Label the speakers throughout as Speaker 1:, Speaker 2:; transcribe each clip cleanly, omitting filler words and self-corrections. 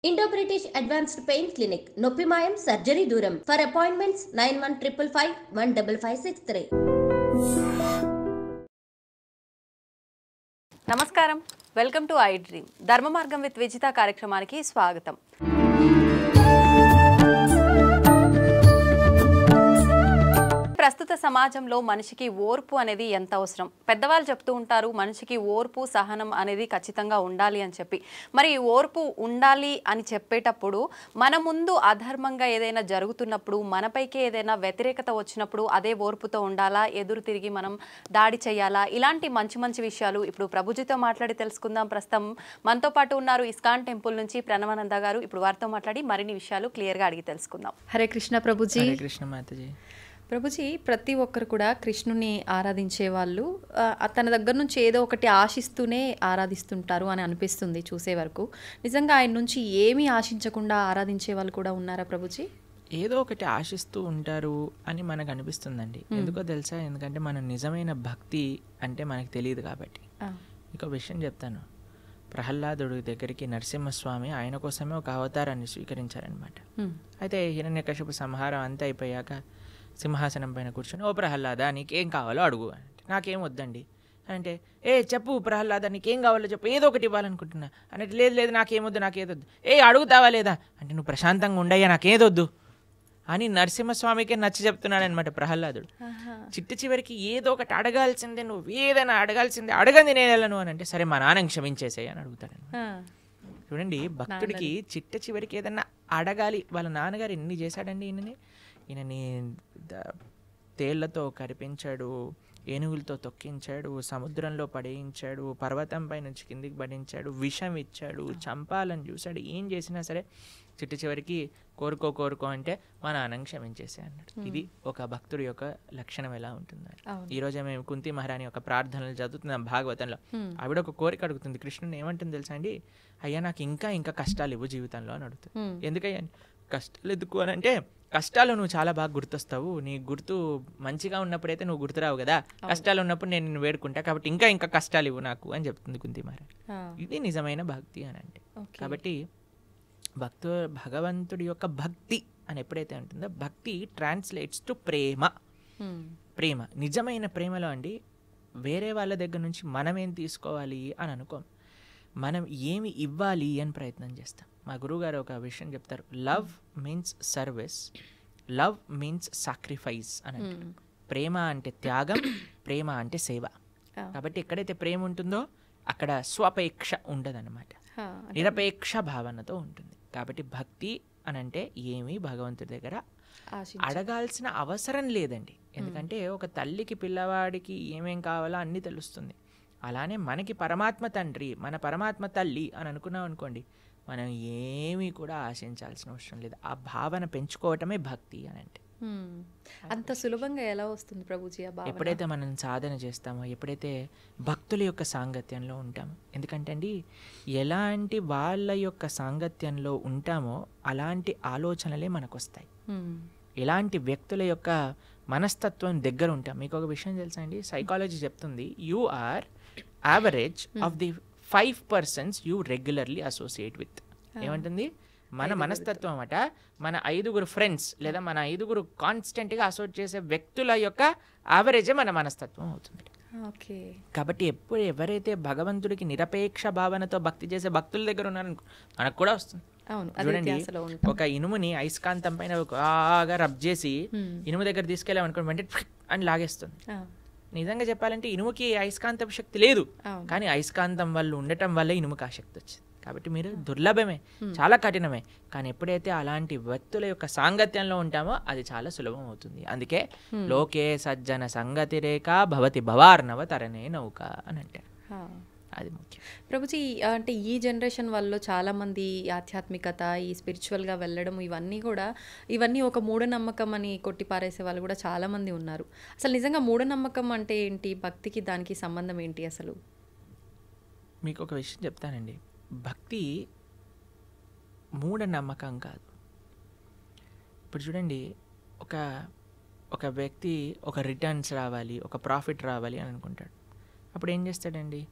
Speaker 1: Indo British advanced pain clinic నొప్పి మాయం surgery దూరం ఫర్ అపాయింట్మెంట్స్ 9155515563.
Speaker 2: నమస్కారం, వెల్కమ్ టు ఐ డ్రీమ్. ధర్మ మార్గం విత్ విజిత కార్యక్రమానికి స్వాగతం. ప్రస్తుత సమాజంలో మనిషికి ఓర్పు అనేది ఎంత అవసరం. పెద్దవాళ్ళు చెప్తూ ఉంటారు, మనిషికి ఓర్పు సహనం అనేది ఖచ్చితంగా ఉండాలి అని చెప్పి. మరి ఓర్పు ఉండాలి అని చెప్పేటప్పుడు మన ముందు అధర్మంగా ఏదైనా జరుగుతున్నప్పుడు, మనపైకి ఏదైనా వ్యతిరేకత వచ్చినప్పుడు అదే ఓర్పుతో ఉండాలా, ఎదురు తిరిగి మనం దాడి చేయాలా, ఇలాంటి మంచి మంచి విషయాలు ఇప్పుడు ప్రభుజీతో మాట్లాడి తెలుసుకుందాం. ప్రస్తుతం మనతో పాటు ఉన్నారు ఇస్కాన్ టెంపుల్ నుంచి ప్రణవానంద గారు. ఇప్పుడు వారితో మాట్లాడి మరిన్ని విషయాలు క్లియర్గా అడిగి తెలుసుకుందాం. హరే కృష్ణ ప్రభుజీ.
Speaker 3: హరే కృష్ణ మాతాజీ.
Speaker 2: ప్రభుజీ, ప్రతి ఒక్కరు కూడా కృష్ణుని ఆరాధించే వాళ్ళు తన దగ్గర నుంచి ఏదో ఒకటి ఆశిస్తూనే ఆరాధిస్తుంటారు అని అనిపిస్తుంది చూసే వరకు. నిజంగా ఆయన నుంచి ఏమీ ఆశించకుండా ఆరాధించే వాళ్ళు కూడా ఉన్నారా ప్రభుజీ?
Speaker 3: ఏదో ఒకటి ఆశిస్తూ ఉంటారు అని మనకు అనిపిస్తుందండి. ఎందుకో తెలుసా? ఎందుకంటే మనం నిజమైన భక్తి అంటే మనకు తెలియదు కాబట్టి. ఇంకో విషయం చెప్తాను. ప్రహ్లాదుడి దగ్గరికి నరసింహస్వామి ఆయన కోసమే ఒక అవతారాన్ని స్వీకరించారనమాట. అయితే హిరణ్యకశిపు సంహారం అంతా అయిపోయాక సింహాసనం పైన కూర్చొని, ఓ ప్రహ్లాద నీకేం కావాలో అడుగు అంటే, నాకేం వద్దండి అంటే, చెప్పు ప్రహ్లాద నీకేం కావాలో చెప్పు, ఏదో ఒకటి ఇవ్వాలనుకుంటున్నా అంటే, లేదు లేదు నాకేమొద్దు నాకేదొద్దు. అడుగుతావా లేదా అంటే, నువ్వు ప్రశాంతంగా ఉండయ్యా నాకేదొద్దు అని నరసింహస్వామికే నచ్చి చెప్తున్నాడనమాట ప్రహ్లాదుడు. చివరికి ఏదో ఒకటి అడగాల్సిందే, నువ్వు ఏదైనా అడగాల్సిందే, అడగంది నేను వెళ్ళను అని అంటే, సరే మా నాన్నని క్షమించేసేయి అని అడుగుతాడనమాట. చూడండి, భక్తుడికి చివరికి ఏదన్నా అడగాలి. వాళ్ళ నాన్నగారు ఎన్ని చేశాడండి ఈయనని తేళ్లతో కరిపించాడు, ఏనుగులతో తొక్కించాడు, సముద్రంలో పడేయించాడు, పర్వతంపై నుంచి కిందికి పడించాడు, విషం ఇచ్చాడు, చంపాలని చూశాడు. ఏం చేసినా సరే చివరికి కోరుకో అంటే మా నాన్నని క్షమించేసే అన్నాడు. ఇది ఒక భక్తుడి యొక్క లక్షణం ఎలా ఉంటుంది. ఈరోజు మేము కుంతి మహారాణి యొక్క ప్రార్థనలు చదువుతున్నాం భాగవతంలో. ఆవిడ ఒక కోరిక అడుగుతుంది కృష్ణుని. ఏమంటుంది తెలుసా అండి? అయ్యా నాకు ఇంకా కష్టాలు ఇవ్వు జీవితంలో అని అడుగుతుంది. ఎందుకయ్యా కష్టాలు ఎందుకు అని అంటే, కష్టాలు నువ్వు చాలా బాగా గుర్తొస్తావు, నీ గుర్తు మంచిగా ఉన్నప్పుడైతే నువ్వు గుర్తురావు కదా, కష్టాలు ఉన్నప్పుడు నేను నిన్ను వేడుకుంటా, కాబట్టి ఇంకా కష్టాలు ఇవ్వు నాకు అని చెప్తుంది కుంతి మహారాణి. ఇది నిజమైన భక్తి అని అంటే. కాబట్టి భగవంతుడి యొక్క భక్తి అని ఎప్పుడైతే ఉంటుందో, భక్తి ట్రాన్స్లేట్స్ టు ప్రేమ. ప్రేమ, నిజమైన ప్రేమలో అండి వేరే వాళ్ళ దగ్గర నుంచి మనం ఏం తీసుకోవాలి అని అనుకోం, మనం ఏమి ఇవ్వాలి అని ప్రయత్నం చేస్తాం. మా గురువుగారు ఒక విషయం చెప్తారు, love means service, love means sacrifice అని అంటారు. ప్రేమ అంటే త్యాగం, ప్రేమ అంటే సేవ. కాబట్టి ఎక్కడైతే ప్రేమ ఉంటుందో అక్కడ స్వపేక్ష ఉండదన్నమాట, నిరపేక్ష భావనతో ఉంటుంది. కాబట్టి భక్తి అని అంటే ఏమీ భగవంతుడి దగ్గర అడగాల్సిన అవసరం లేదండి. ఎందుకంటే ఒక తల్లికి పిల్లవాడికి ఏమేం కావాలో అన్నీ తెలుస్తుంది. అలానే మనకి పరమాత్మ తండ్రి, మన పరమాత్మ తల్లి అని అనుకున్నాం అనుకోండి, మనం ఏమీ కూడా ఆశించాల్సిన అవసరం లేదు. ఆ భావన పెంచుకోవటమే భక్తి అని అంటే.
Speaker 2: అంత సులభంగా ఎలా వస్తుంది ప్రభుజీ ఆ భావన?
Speaker 3: ఎప్పుడైతే మనం సాధన చేస్తామో, ఎప్పుడైతే భక్తుల యొక్క సాంగత్యంలో ఉంటామో. ఎందుకంటే అండి, ఎలాంటి వాళ్ళ యొక్క సాంగత్యంలో ఉంటామో అలాంటి ఆలోచనలే మనకు వస్తాయి. ఎలాంటి వ్యక్తుల యొక్క మనస్తత్వం దగ్గర ఉంటాం. మీకు ఒక విషయం తెలుసా అండి? సైకాలజీ చెప్తుంది, you are average of the 5 persons you regularly associate with. ఏమంటుంది? మన మనస్తత్వం అట మన 5 ఫ్రెండ్స్ లేదా మన 5 కాన్స్టెంట్గా అసోసియేట్ చేసే వ్యక్తుల యొక్క యావరేజే మన మనస్తత్వం అవుతుంది. కాబట్టి ఎవరైతే భగవంతుడికి నిరపేక్ష భావనతో భక్తి చేసే భక్తుల దగ్గర ఉన్నారనుకో, మనకు కూడా వస్తుంది. చూడండి, ఒక ఇనుముని అయస్కాంతం పైన బాగా రబ్ చేసి ఇనుము దగ్గర తీసుకెళ్ళామనుకోండి, వెంటనే అని లాగేస్తుంది. నిజంగా చెప్పాలంటే ఇనుముకి అయస్కాంతం శక్తి లేదు, కానీ అయస్కాంతం వల్ల ఉండటం వల్ల ఇనుముకి ఆ శక్తి వచ్చింది. కాబట్టి మీరు దుర్లభమే, చాలా కఠినమే, కానీ ఎప్పుడైతే అలాంటి వ్యక్తుల యొక్క సాంగత్యంలో ఉంటామో అది చాలా సులభం అవుతుంది. అందుకే లోకే సజ్జన సంగతి రేఖ భవతి భవార్ణవ తరణే నౌక అని అంటారు. అది ముఖ్యం
Speaker 2: ప్రభుజీ. అంటే ఈ జనరేషన్ వాళ్ళు చాలామంది ఆధ్యాత్మికత, ఈ స్పిరిచువల్గా వెళ్ళడం, ఇవన్నీ ఒక మూఢనమ్మకం అని కొట్టిపారేసే వాళ్ళు కూడా చాలామంది ఉన్నారు. అసలు నిజంగా మూఢనమ్మకం అంటే ఏంటి, భక్తికి దానికి సంబంధం ఏంటి అసలు?
Speaker 3: మీకు ఒక విషయం చెప్తానండి, భక్తి మూఢనమ్మకం కాదు. ఇప్పుడు చూడండి, ఒక వ్యక్తి ఒక రిటర్న్స్ రావాలి, ఒక ప్రాఫిట్ రావాలి అని అనుకుంటాడు. అప్పుడు ఏం చేస్తాడండి,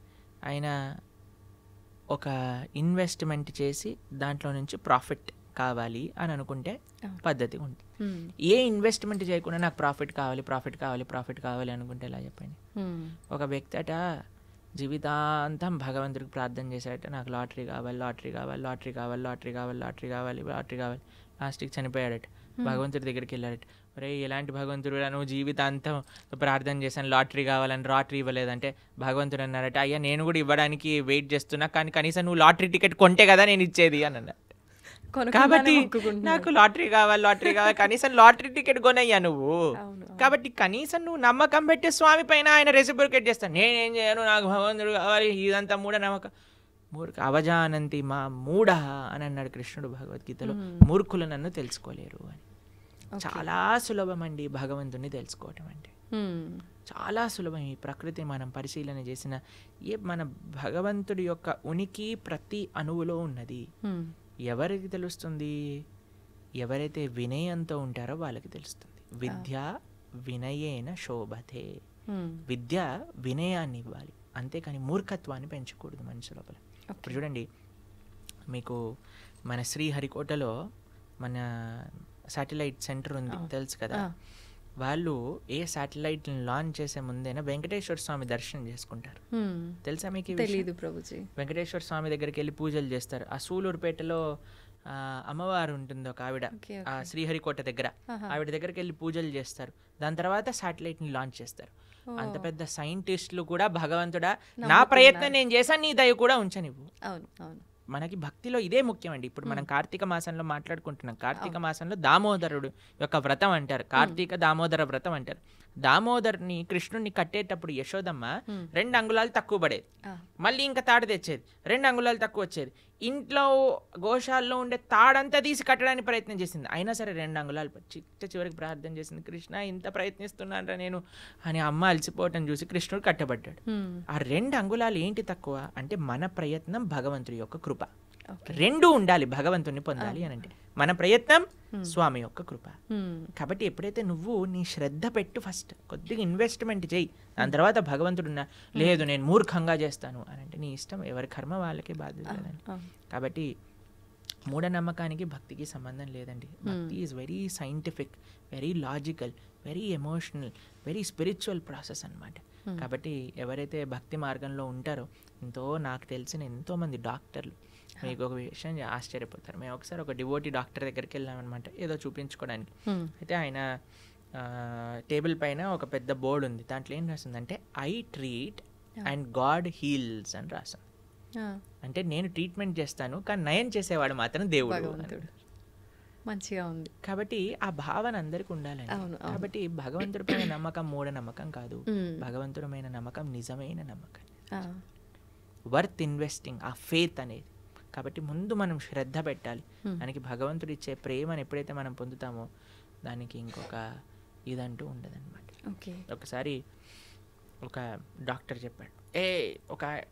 Speaker 3: ఆయన 10 రూపాయలు పెట్టి ఒక 100 రూపాయలు పెట్టి కొనుక్కుంటాడు. 10 రూపాయలు పెట్టి కొనుక్కుంటే 100 రూపాయలు వస్తాయి. కానీ 100 రూపాయలు పెట్టి కొనుక్కుంటే 100 రూపాయలు వస్తాయి. 100 రూపాయలు పెట్టి కొనుక్కుంటే 100 రూపాయలు వస్తాయి. కాబట్టి ఒక ఇన్వెస్ట్మెంట్ చేసి దాంట్లో నుంచి ప్రాఫిట్ కావాలి అని అనుకుంటే పద్ధతి ఉంటుంది. ఏ ఇన్వెస్ట్మెంట్ చేయకుండా నాకు ప్రాఫిట్ కావాలి అనుకుంటే ఎలా చెప్పండి. ఒక వ్యక్తి అట జీవితాంతం భగవంతుడికి ప్రార్థన చేశాడట, నాకు లాటరీ కావాలి, లాస్ట్కి చనిపోయాడట. భగవంతుడి దగ్గరికి వెళ్ళాడట, ఒరే ఎలాంటి భగవంతుడు నువ్వు జీవితాంతం ప్రార్థన చేశాను లాటరీ కావాలని లాటరీ ఇవ్వలేదంటే భగవంతుడు అన్నారట, అయ్యా నేను కూడా ఇవ్వడానికి వెయిట్ చేస్తున్నా, కానీ కనీసం నువ్వు లాటరీ టికెట్ కొంటే కదా నేను ఇచ్చేది అని అన్నారు. కాబట్టి నాకు లాటరీ కావాలి కనీసం లాటరీ టికెట్ కొనయ్యా నువ్వు. కాబట్టి కనీసం నువ్వు నమ్మకం పెట్టే స్వామి పైన ఆయన రెసిప్రికేట్ చేస్తాను, నేనేం చేయను, నాకు భగవంతుడు కావాలి, ఇదంతా మూఢనమ్మకం. అవజానంతి మా మూఢ అని అన్నాడు కృష్ణుడు భగవద్గీతలో. మూర్ఖులు నన్ను తెలుసుకోలేరు అని. చాలా సులభం అండి భగవంతుని తెలుసుకోవటం అంటే, చాలా సులభం. ఈ ప్రకృతి మనం పరిశీలన చేసిన మన భగవంతుడి యొక్క ఉనికి ప్రతి అణువులో ఉన్నది. ఎవరికి తెలుస్తుంది? ఎవరైతే వినయంతో ఉంటారో వాళ్ళకి తెలుస్తుంది. విద్య వినయేన శోభతే. విద్య వినయాన్ని ఇవ్వాలి, అంతేకాని మూర్ఖత్వాన్ని పెంచకూడదు మనిషి లోపల. ఇప్పుడు చూడండి, మీకు మన శ్రీహరికోటలో మన శాటిలైట్ సెంటర్ ఉంది తెలుసు కదా. వాళ్ళు ఏ శాటిలైట్ లాంచ్ చేసే ముందైనా వెంకటేశ్వర స్వామి దర్శనం చేసుకుంటారు. తెలుసా మీకు?
Speaker 2: తెలీదు ప్రభుజీ.
Speaker 3: వెంకటేశ్వర స్వామి దగ్గరికి వెళ్ళి పూజలు చేస్తారు. ఆ సూలూరుపేటలో అమ్మవారు ఉంటుంది ఒక ఆవిడ, ఆ శ్రీహరికోట దగ్గర, ఆవిడ దగ్గరికి వెళ్ళి పూజలు చేస్తారు. దాని తర్వాత శాటిలైట్ ని లాంచ్ చేస్తారు. అంత పెద్ద సైంటిస్టులు కూడా భగవంతుడా నా ప్రయత్నం నేను చేశాను, నీ దయ కూడా ఉంచనివ్వు. మనకి భక్తిలో ఇదే ముఖ్యమండి. ఇప్పుడు మనం కార్తీక మాసంలో మాట్లాడుకుంటున్నాం. కార్తీక మాసంలో దామోదరుడు యొక్క వ్రతం అంటారు, కార్తీక దామోదర వ్రతం అంటారు. దామోదర్ని కృష్ణుడిని కట్టేటప్పుడు యశోదమ్మ 2 అంగుళాలు తక్కువ పడేది, మళ్ళీ ఇంకా తాడు తెచ్చేది, 2 అంగుళాలు తక్కువ వచ్చేది. ఇంట్లో గోశాలలో ఉండే తాడంతా తీసి కట్టడానికి ప్రయత్నం చేసింది, అయినా సరే 2 అంగుళాలు చివరికి ప్రార్థన చేసింది, కృష్ణ ఇంత ప్రయత్నిస్తున్నానరా నేను అని. అమ్మ అలసిపోవటం చూసి కృష్ణుడు కట్టబడ్డాడు. ఆ 2 అంగుళాలు ఏంటి తక్కువ అంటే మన ప్రయత్నం, భగవంతుడి యొక్క కృప. 2 ఉండాలి భగవంతుని పొందాలి అని అంటే. మన ప్రయత్నం, స్వామి యొక్క కృప. కాబట్టి ఎప్పుడైతే నువ్వు నీ శ్రద్ధ పెట్టు, ఫస్ట్ కొద్దిగా ఇన్వెస్ట్మెంట్ చేయి, దాని తర్వాత భగవంతుడున్నా లేదు నేను మూర్ఖంగా చేస్తాను అని అంటే నీ ఇష్టం, ఎవరి కర్మ వాళ్ళకి బాధ్యత లేదండి. కాబట్టి మూఢనమ్మకానికి భక్తికి సంబంధం లేదండి. భక్తి is very scientific, very logical, very emotional, very spiritual process అన్నమాట. కాబట్టి ఎవరైతే భక్తి మార్గంలో ఉంటారో, నాకు తెలిసిన ఎంతోమంది డాక్టర్లు, మీకు ఒక విషయం ఆశ్చర్యపోతారు. మేము ఒకసారి ఒక డివోటీ డాక్టర్ దగ్గరికి వెళ్ళామన్నమాట, ఏదో చూపించుకోవడానికి. అయితే ఆయన టేబుల్ పైన ఒక పెద్ద బోర్డు ఉంది, దాంట్లో ఏం రాసిందంటే I treat and god heals అని రాసాం. అంటే నేను ట్రీట్మెంట్ చేస్తాను కానీ నయం చేసేవాడు మాత్రం దేవుడు.
Speaker 2: మంచిగా ఉంది.
Speaker 3: కాబట్టి ఆ భావన అందరికి ఉండాలండి. కాబట్టి భగవంతుడిపైన నమ్మకం మూఢనమ్మకం కాదు, భగవంతుడమైన నమ్మకం నిజమైన నమ్మకం, వర్త్ ఇన్వెస్టింగ్, ఆ ఫెయిత్ అనేది. కాబట్టి ముందు మనం శ్రద్ధ పెట్టాలి. దానికి భగవంతుడు ఇచ్చే ప్రేమను ఎప్పుడైతే మనం పొందుతామో దానికి ఇంకొక ఇదంటూ ఉండదన్నమాట. ఒకసారి ఒక డాక్టర్ చెప్పాడు,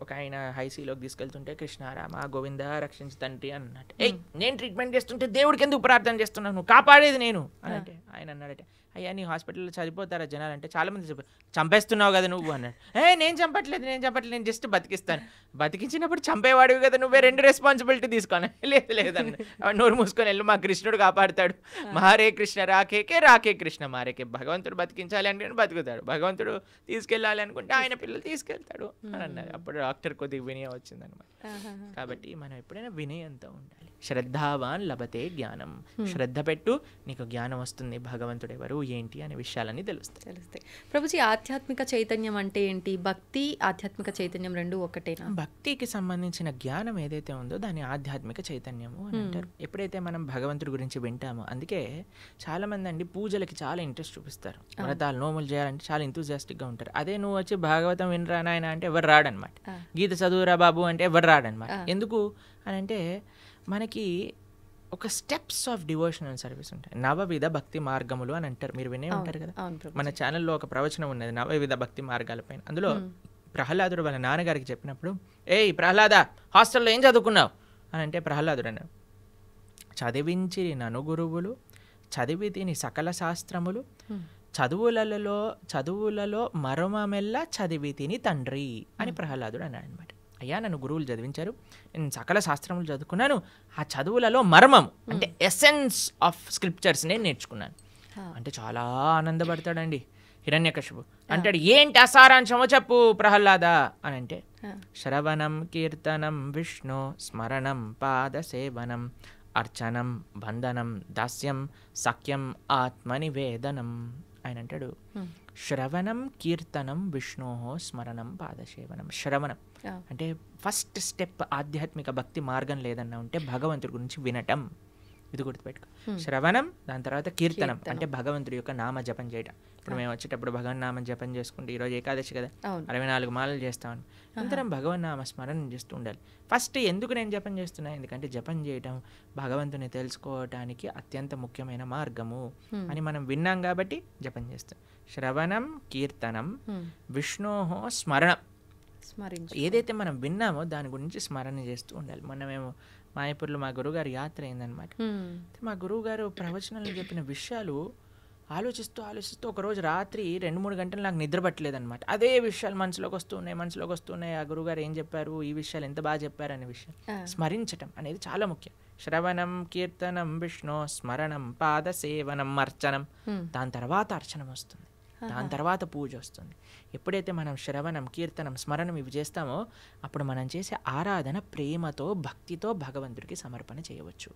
Speaker 3: ఒక ఆయన హైసీలోకి తీసుకెళ్తుంటే కృష్ణ రామ గోవింద రక్షించు తండ్రి అన్నట్టు, నేను ట్రీట్మెంట్ చేస్తుంటే దేవుడికి ఎందుకు ప్రార్థన చేస్తున్నాను, నువ్వు కాపాడేది నేను అని అంటే ఆయన అన్నాడట, అయ్యా నీ హాస్పిటల్లో చనిపోతారా జనాలు అంటే చాలా మంది చంపేస్తున్నావు కదా నువ్వు అన్నాడు. నేను చంపట్లేదు, నేను జస్ట్ బతికిస్తాను. బతికించినప్పుడు చంపేవాడివి కదా నువ్వే, 2 రెస్పాన్సిబిలిటీ తీసుకోను. లేదన్న నోరు మూసుకొని వెళ్ళు, మా కృష్ణుడు కాపాడుతాడు, మారే కృష్ణ రాకే కృష్ణ మారేకే. భగవంతుడు బతికించాలి అంటే బతుకుతాడు, భగవంతుడు తీసుకెళ్ళాలి అనుకుంటే ఆయన పిల్లలు తీసుకెళ్తాడు అని అన్నారు. అప్పుడు డాక్టర్ కొద్దిగా వినయం వచ్చిందనమాట. కాబట్టి మనం ఎప్పుడైనా వినయంతో ఉండాలి. శ్రద్ధావాన్ లభతే జ్ఞానం. శ్రద్ధ పెట్టు, నీకు జ్ఞానం వస్తుంది, భగవంతుడు ఎవరు ఏంటి అనే విషయాలన్నీ తెలుస్తాయి.
Speaker 2: ప్రభుజీ, ఆధ్యాత్మిక చైతన్యం అంటే ఏంటి? భక్తి ఆధ్యాత్మిక చైతన్యం రెండు ఒకటేనా?
Speaker 3: భక్తికి సంబంధించిన జ్ఞానం ఏదైతే ఉందో దాన్ని ఆధ్యాత్మిక చైతన్యము అని అంటారు. ఎప్పుడైతే మనం భగవంతుడి గురించి వింటామో, అందుకే చాలా మంది అండి పూజలకి చాలా ఇంట్రెస్ట్ చూపిస్తారు, వ్రతాలు నోములు చేయాలంటే చాలా ఎంతూజియాస్టిక్గా ఉంటారు. అదే నువ్వు వచ్చి భాగవతం వినరా నాయన అంటే ఎవరు రాడనమాట, గీత చదువురా బాబు అంటే ఎవరు రాడనమాట. ఎందుకు అని అంటే మనకి ఒక స్టెప్స్ ఆఫ్ డివోషనల్ సర్వీస్ ఉంటాయి. 9 భక్తి మార్గములు అని అంటారు, మీరు వినే ఉంటారు కదా. మన ఛానల్లో ఒక ప్రవచనం ఉన్నది 9 భక్తి మార్గాలపైన. అందులో ప్రహ్లాదుడు వాళ్ళ నాన్నగారికి చెప్పినప్పుడు, ప్రహ్లాద హాస్టల్లో ఏం చదువుకున్నావు అని అంటే ప్రహ్లాదుడు అన్నాడు, చదివించి నను గురువులు చదివి తిని సకల శాస్త్రములు చదువులలో మరొమమెల్ల చదివి తిని తండ్రి అని ప్రహ్లాదుడు అన్నాడు అనమాట. అయ్యా నన్ను గురువులు చదివించారు, నేను సకల శాస్త్రములు చదువుకున్నాను, ఆ చదువులలో మర్మం అంటే ఎసెన్స్ ఆఫ్ స్క్రిప్చర్స్ నేను నేర్చుకున్నాను అంటే చాలా ఆనందపడతాడండి హిరణ్యకశిపు. అంటాడు ఏంటి అసారాంశమో చెప్పు ప్రహ్లాద అని అంటే, శ్రవణం కీర్తనం విష్ణు స్మరణం పాద సేవనం అర్చనం బంధనం దాస్యం సఖ్యం ఆత్మనివేదనం. ఆయన అంటాడు శ్రవణం కీర్తనం విష్ణో స్మరణం పాదసేవనం. శ్రవణం అంటే ఫస్ట్ స్టెప్ ఆధ్యాత్మిక భక్తి మార్గం లేదన్నా ఉంటే భగవంతుడి గురించి వినటం, ఇది గుర్తుపెట్టుకో. శ్రవణం, దాని తర్వాత కీర్తనం అంటే భగవంతుడి యొక్క నామ జపం చేయటం. ఇప్పుడు మేము వచ్చేటప్పుడు భగవన్ నామం జపం చేసుకుంటే ఈరోజు ఏకాదశి కదా, 64 మాలలు చేస్తామని అందరం భగవన్ నామ స్మరణ చేస్తూ ఉండాలి. ఫస్ట్ ఎందుకు నేను జపం చేస్తున్నా, ఎందుకంటే జపం చేయటం భగవంతుని తెలుసుకోవటానికి అత్యంత ముఖ్యమైన మార్గము అని మనం విన్నాం కాబట్టి జపం చేస్తాం. శ్రవణం కీర్తనం విష్ణోహో స్మరణం, ఏదైతే మనం విన్నామో దాని గురించి స్మరణ చేస్తూ ఉండాలి. మనమేమో మాయపూర్లో మా గురువుగారు యాత్ర అయిందనమాట. మా గురువుగారు ప్రవచనాలు చెప్పిన విషయాలు ఆలోచిస్తూ ఒకరోజు రాత్రి 2-3 గంటలు నాకు నిద్ర పట్టలేదనమాట. అదే విషయాలు మనసులోకి వస్తున్నాయి. ఆ గురువుగారు ఏం చెప్పారు, ఈ విషయాలు ఎంత బాగా చెప్పారు అనే విషయం స్మరించటం అనేది చాలా ముఖ్యం. శ్రవణం కీర్తనం విష్ణు స్మరణం పాద సేవనం అర్చనం, దాని తర్వాత అర్చనం వస్తుంది, దాని తర్వాత పూజ వస్తుంది. ఎప్పుడైతే మనం శ్రవణం కీర్తనం స్మరణం ఇవి చేస్తామో అప్పుడు మనం చేసే ఆరాధన ప్రేమతో భక్తితో భగవంతుడికి సమర్పణ చేయవచ్చు.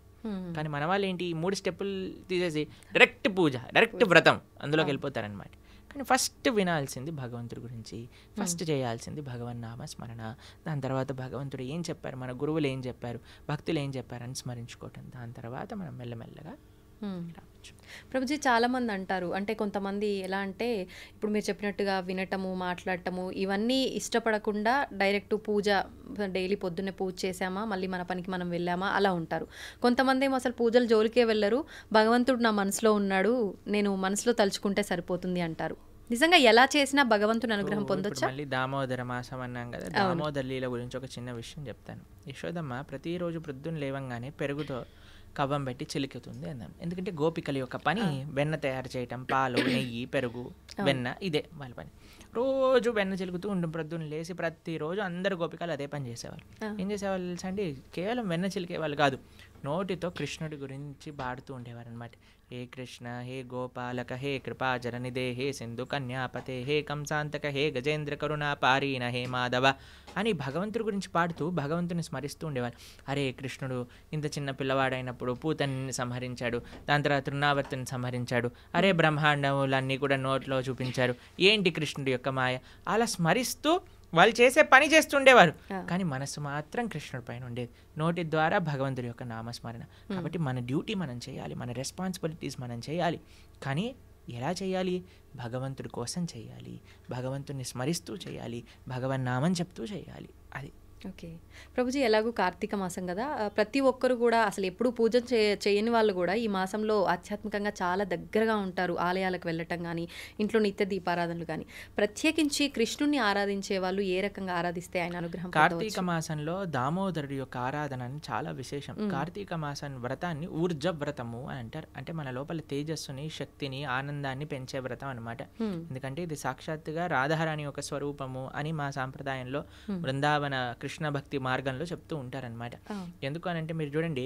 Speaker 3: కానీ మన వాళ్ళు ఏంటి, ఈ 3 స్టెప్పులు తీసేసి డైరెక్ట్ పూజ, డైరెక్ట్ వ్రతం అందులోకి వెళ్ళిపోతారనమాట. కానీ ఫస్ట్ వినాల్సింది భగవంతుడి గురించి, ఫస్ట్ చేయాల్సింది భగవన్ నామ స్మరణ. దాని తర్వాత భగవంతుడు ఏం చెప్పారు, మన గురువులు ఏం చెప్పారు, భక్తులు ఏం చెప్పారని స్మరించుకోవటం. దాని తర్వాత మనం మెల్లమెల్లగా రావచ్చు.
Speaker 2: ప్రభుజీ చాలామంది అంటారు, అంటే కొంతమంది ఎలా అంటే ఇప్పుడు మీరు చెప్పినట్టుగా వినటము మాట్లాడటము ఇవన్నీ ఇష్టపడకుండా డైరెక్ట్ పూజ, డైలీ పొద్దున్నే పూజ చేసామా మళ్ళీ మన పనికి మనం వెళ్ళామా అలా ఉంటారు. కొంతమంది ఏమో అసలు పూజలు జోలికే వెళ్ళరు, భగవంతుడు నా మనసులో ఉన్నాడు, నేను మనసులో తలుచుకుంటే సరిపోతుంది అంటారు. నిజంగా ఎలా చేసినా భగవంతుని అనుగ్రహం పొందొచ్చా?
Speaker 3: మళ్ళీ దామోదర మాసం అన్నాం కదా, దామోదర లీల గురించి ఒక చిన్న విషయం చెప్తాను. యశోదమ్మ ప్రతిరోజు ప్రొద్దున లేవంగానే పెరుగుతో కవ్వం పెట్టి చిలుకుతుంది అన్నాం. ఎందుకంటే గోపికల యొక్క పని వెన్న తయారు చేయటం, పాలు నెయ్యి పెరుగు వెన్న, ఇదే వాళ్ళ పని. రోజు వెన్న చిలుకుతూ ఉండు ప్రొద్దున లేసి. ప్రతిరోజు అందరు గోపికలు అదే పని చేసేవాళ్ళు. ఏం చేసేవాళ్ళు తెలుసా అండి, కేవలం వెన్న చిలికేవాళ్ళు కాదు, నోటితో కృష్ణుడి గురించి పాడుతూ ఉండేవారు అనమాట. హే కృష్ణ హే గోపాలక హే కృపాచరణిదే హే సింధు కన్యాపతే హే కంసాంతక హే గజేంద్ర కరుణా పారీన హే మాధవ అని భగవంతుడి గురించి పాడుతూ భగవంతుని స్మరిస్తూ ఉండేవారు. అరే కృష్ణుడు ఇంత చిన్న పిల్లవాడైనప్పుడు పూతని సంహరించాడు, దాని తర్వాత తృణావర్తిని సంహరించాడు, అరే బ్రహ్మాండములన్నీ కూడా నోట్లో చూపించారు, ఏంటి కృష్ణుడి యొక్క మాయ, అలా స్మరిస్తూ వాళ్ళు చేసే పని చేస్తుండేవారు. కానీ మనసు మాత్రం కృష్ణుడి పైన ఉండేది, నోటి ద్వారా భగవంతుడి యొక్క నామస్మరణ. కాబట్టి మన డ్యూటీ మనం చేయాలి, మన రెస్పాన్సిబిలిటీస్ మనం చేయాలి. కానీ ఎలా చేయాలి, భగవంతుడి కోసం చేయాలి, భగవంతుడిని స్మరిస్తూ చేయాలి, భగవన్ నామం చెప్తూ చేయాలి. అది
Speaker 2: ఓకే ప్రభుజీ, ఎలాగూ కార్తీక మాసం కదా, ప్రతి ఒక్కరు కూడా అసలు ఎప్పుడు పూజ చేయని వాళ్ళు కూడా ఈ మాసంలో ఆధ్యాత్మికంగా చాలా దగ్గరగా ఉంటారు. ఆలయాలకు వెళ్ళటం కానీ, ఇంట్లో నిత్య దీపారాధనలు కానీ. ప్రత్యేకించి కృష్ణుని ఆరాధించే వాళ్ళు ఏ రకంగా ఆరాధిస్తే ఆయన అనుగ్రహం?
Speaker 3: కార్తీక మాసంలో దామోదరుడి యొక్క ఆరాధన చాలా విశేషం. కార్తీక మాసం వ్రతాన్ని ఊర్జ వ్రతము అని అంటారు. అంటే మన లోపల తేజస్సుని, శక్తిని, ఆనందాన్ని పెంచే వ్రతం అనమాట. ఎందుకంటే ఇది సాక్షాత్తుగా రాధారాణి యొక్క స్వరూపము అని మా సాంప్రదాయంలో బృందావన కృష్ణ భక్తి మార్గంలో చెప్తూ ఉంటారనమాట. ఎందుకు అని అంటే మీరు చూడండి,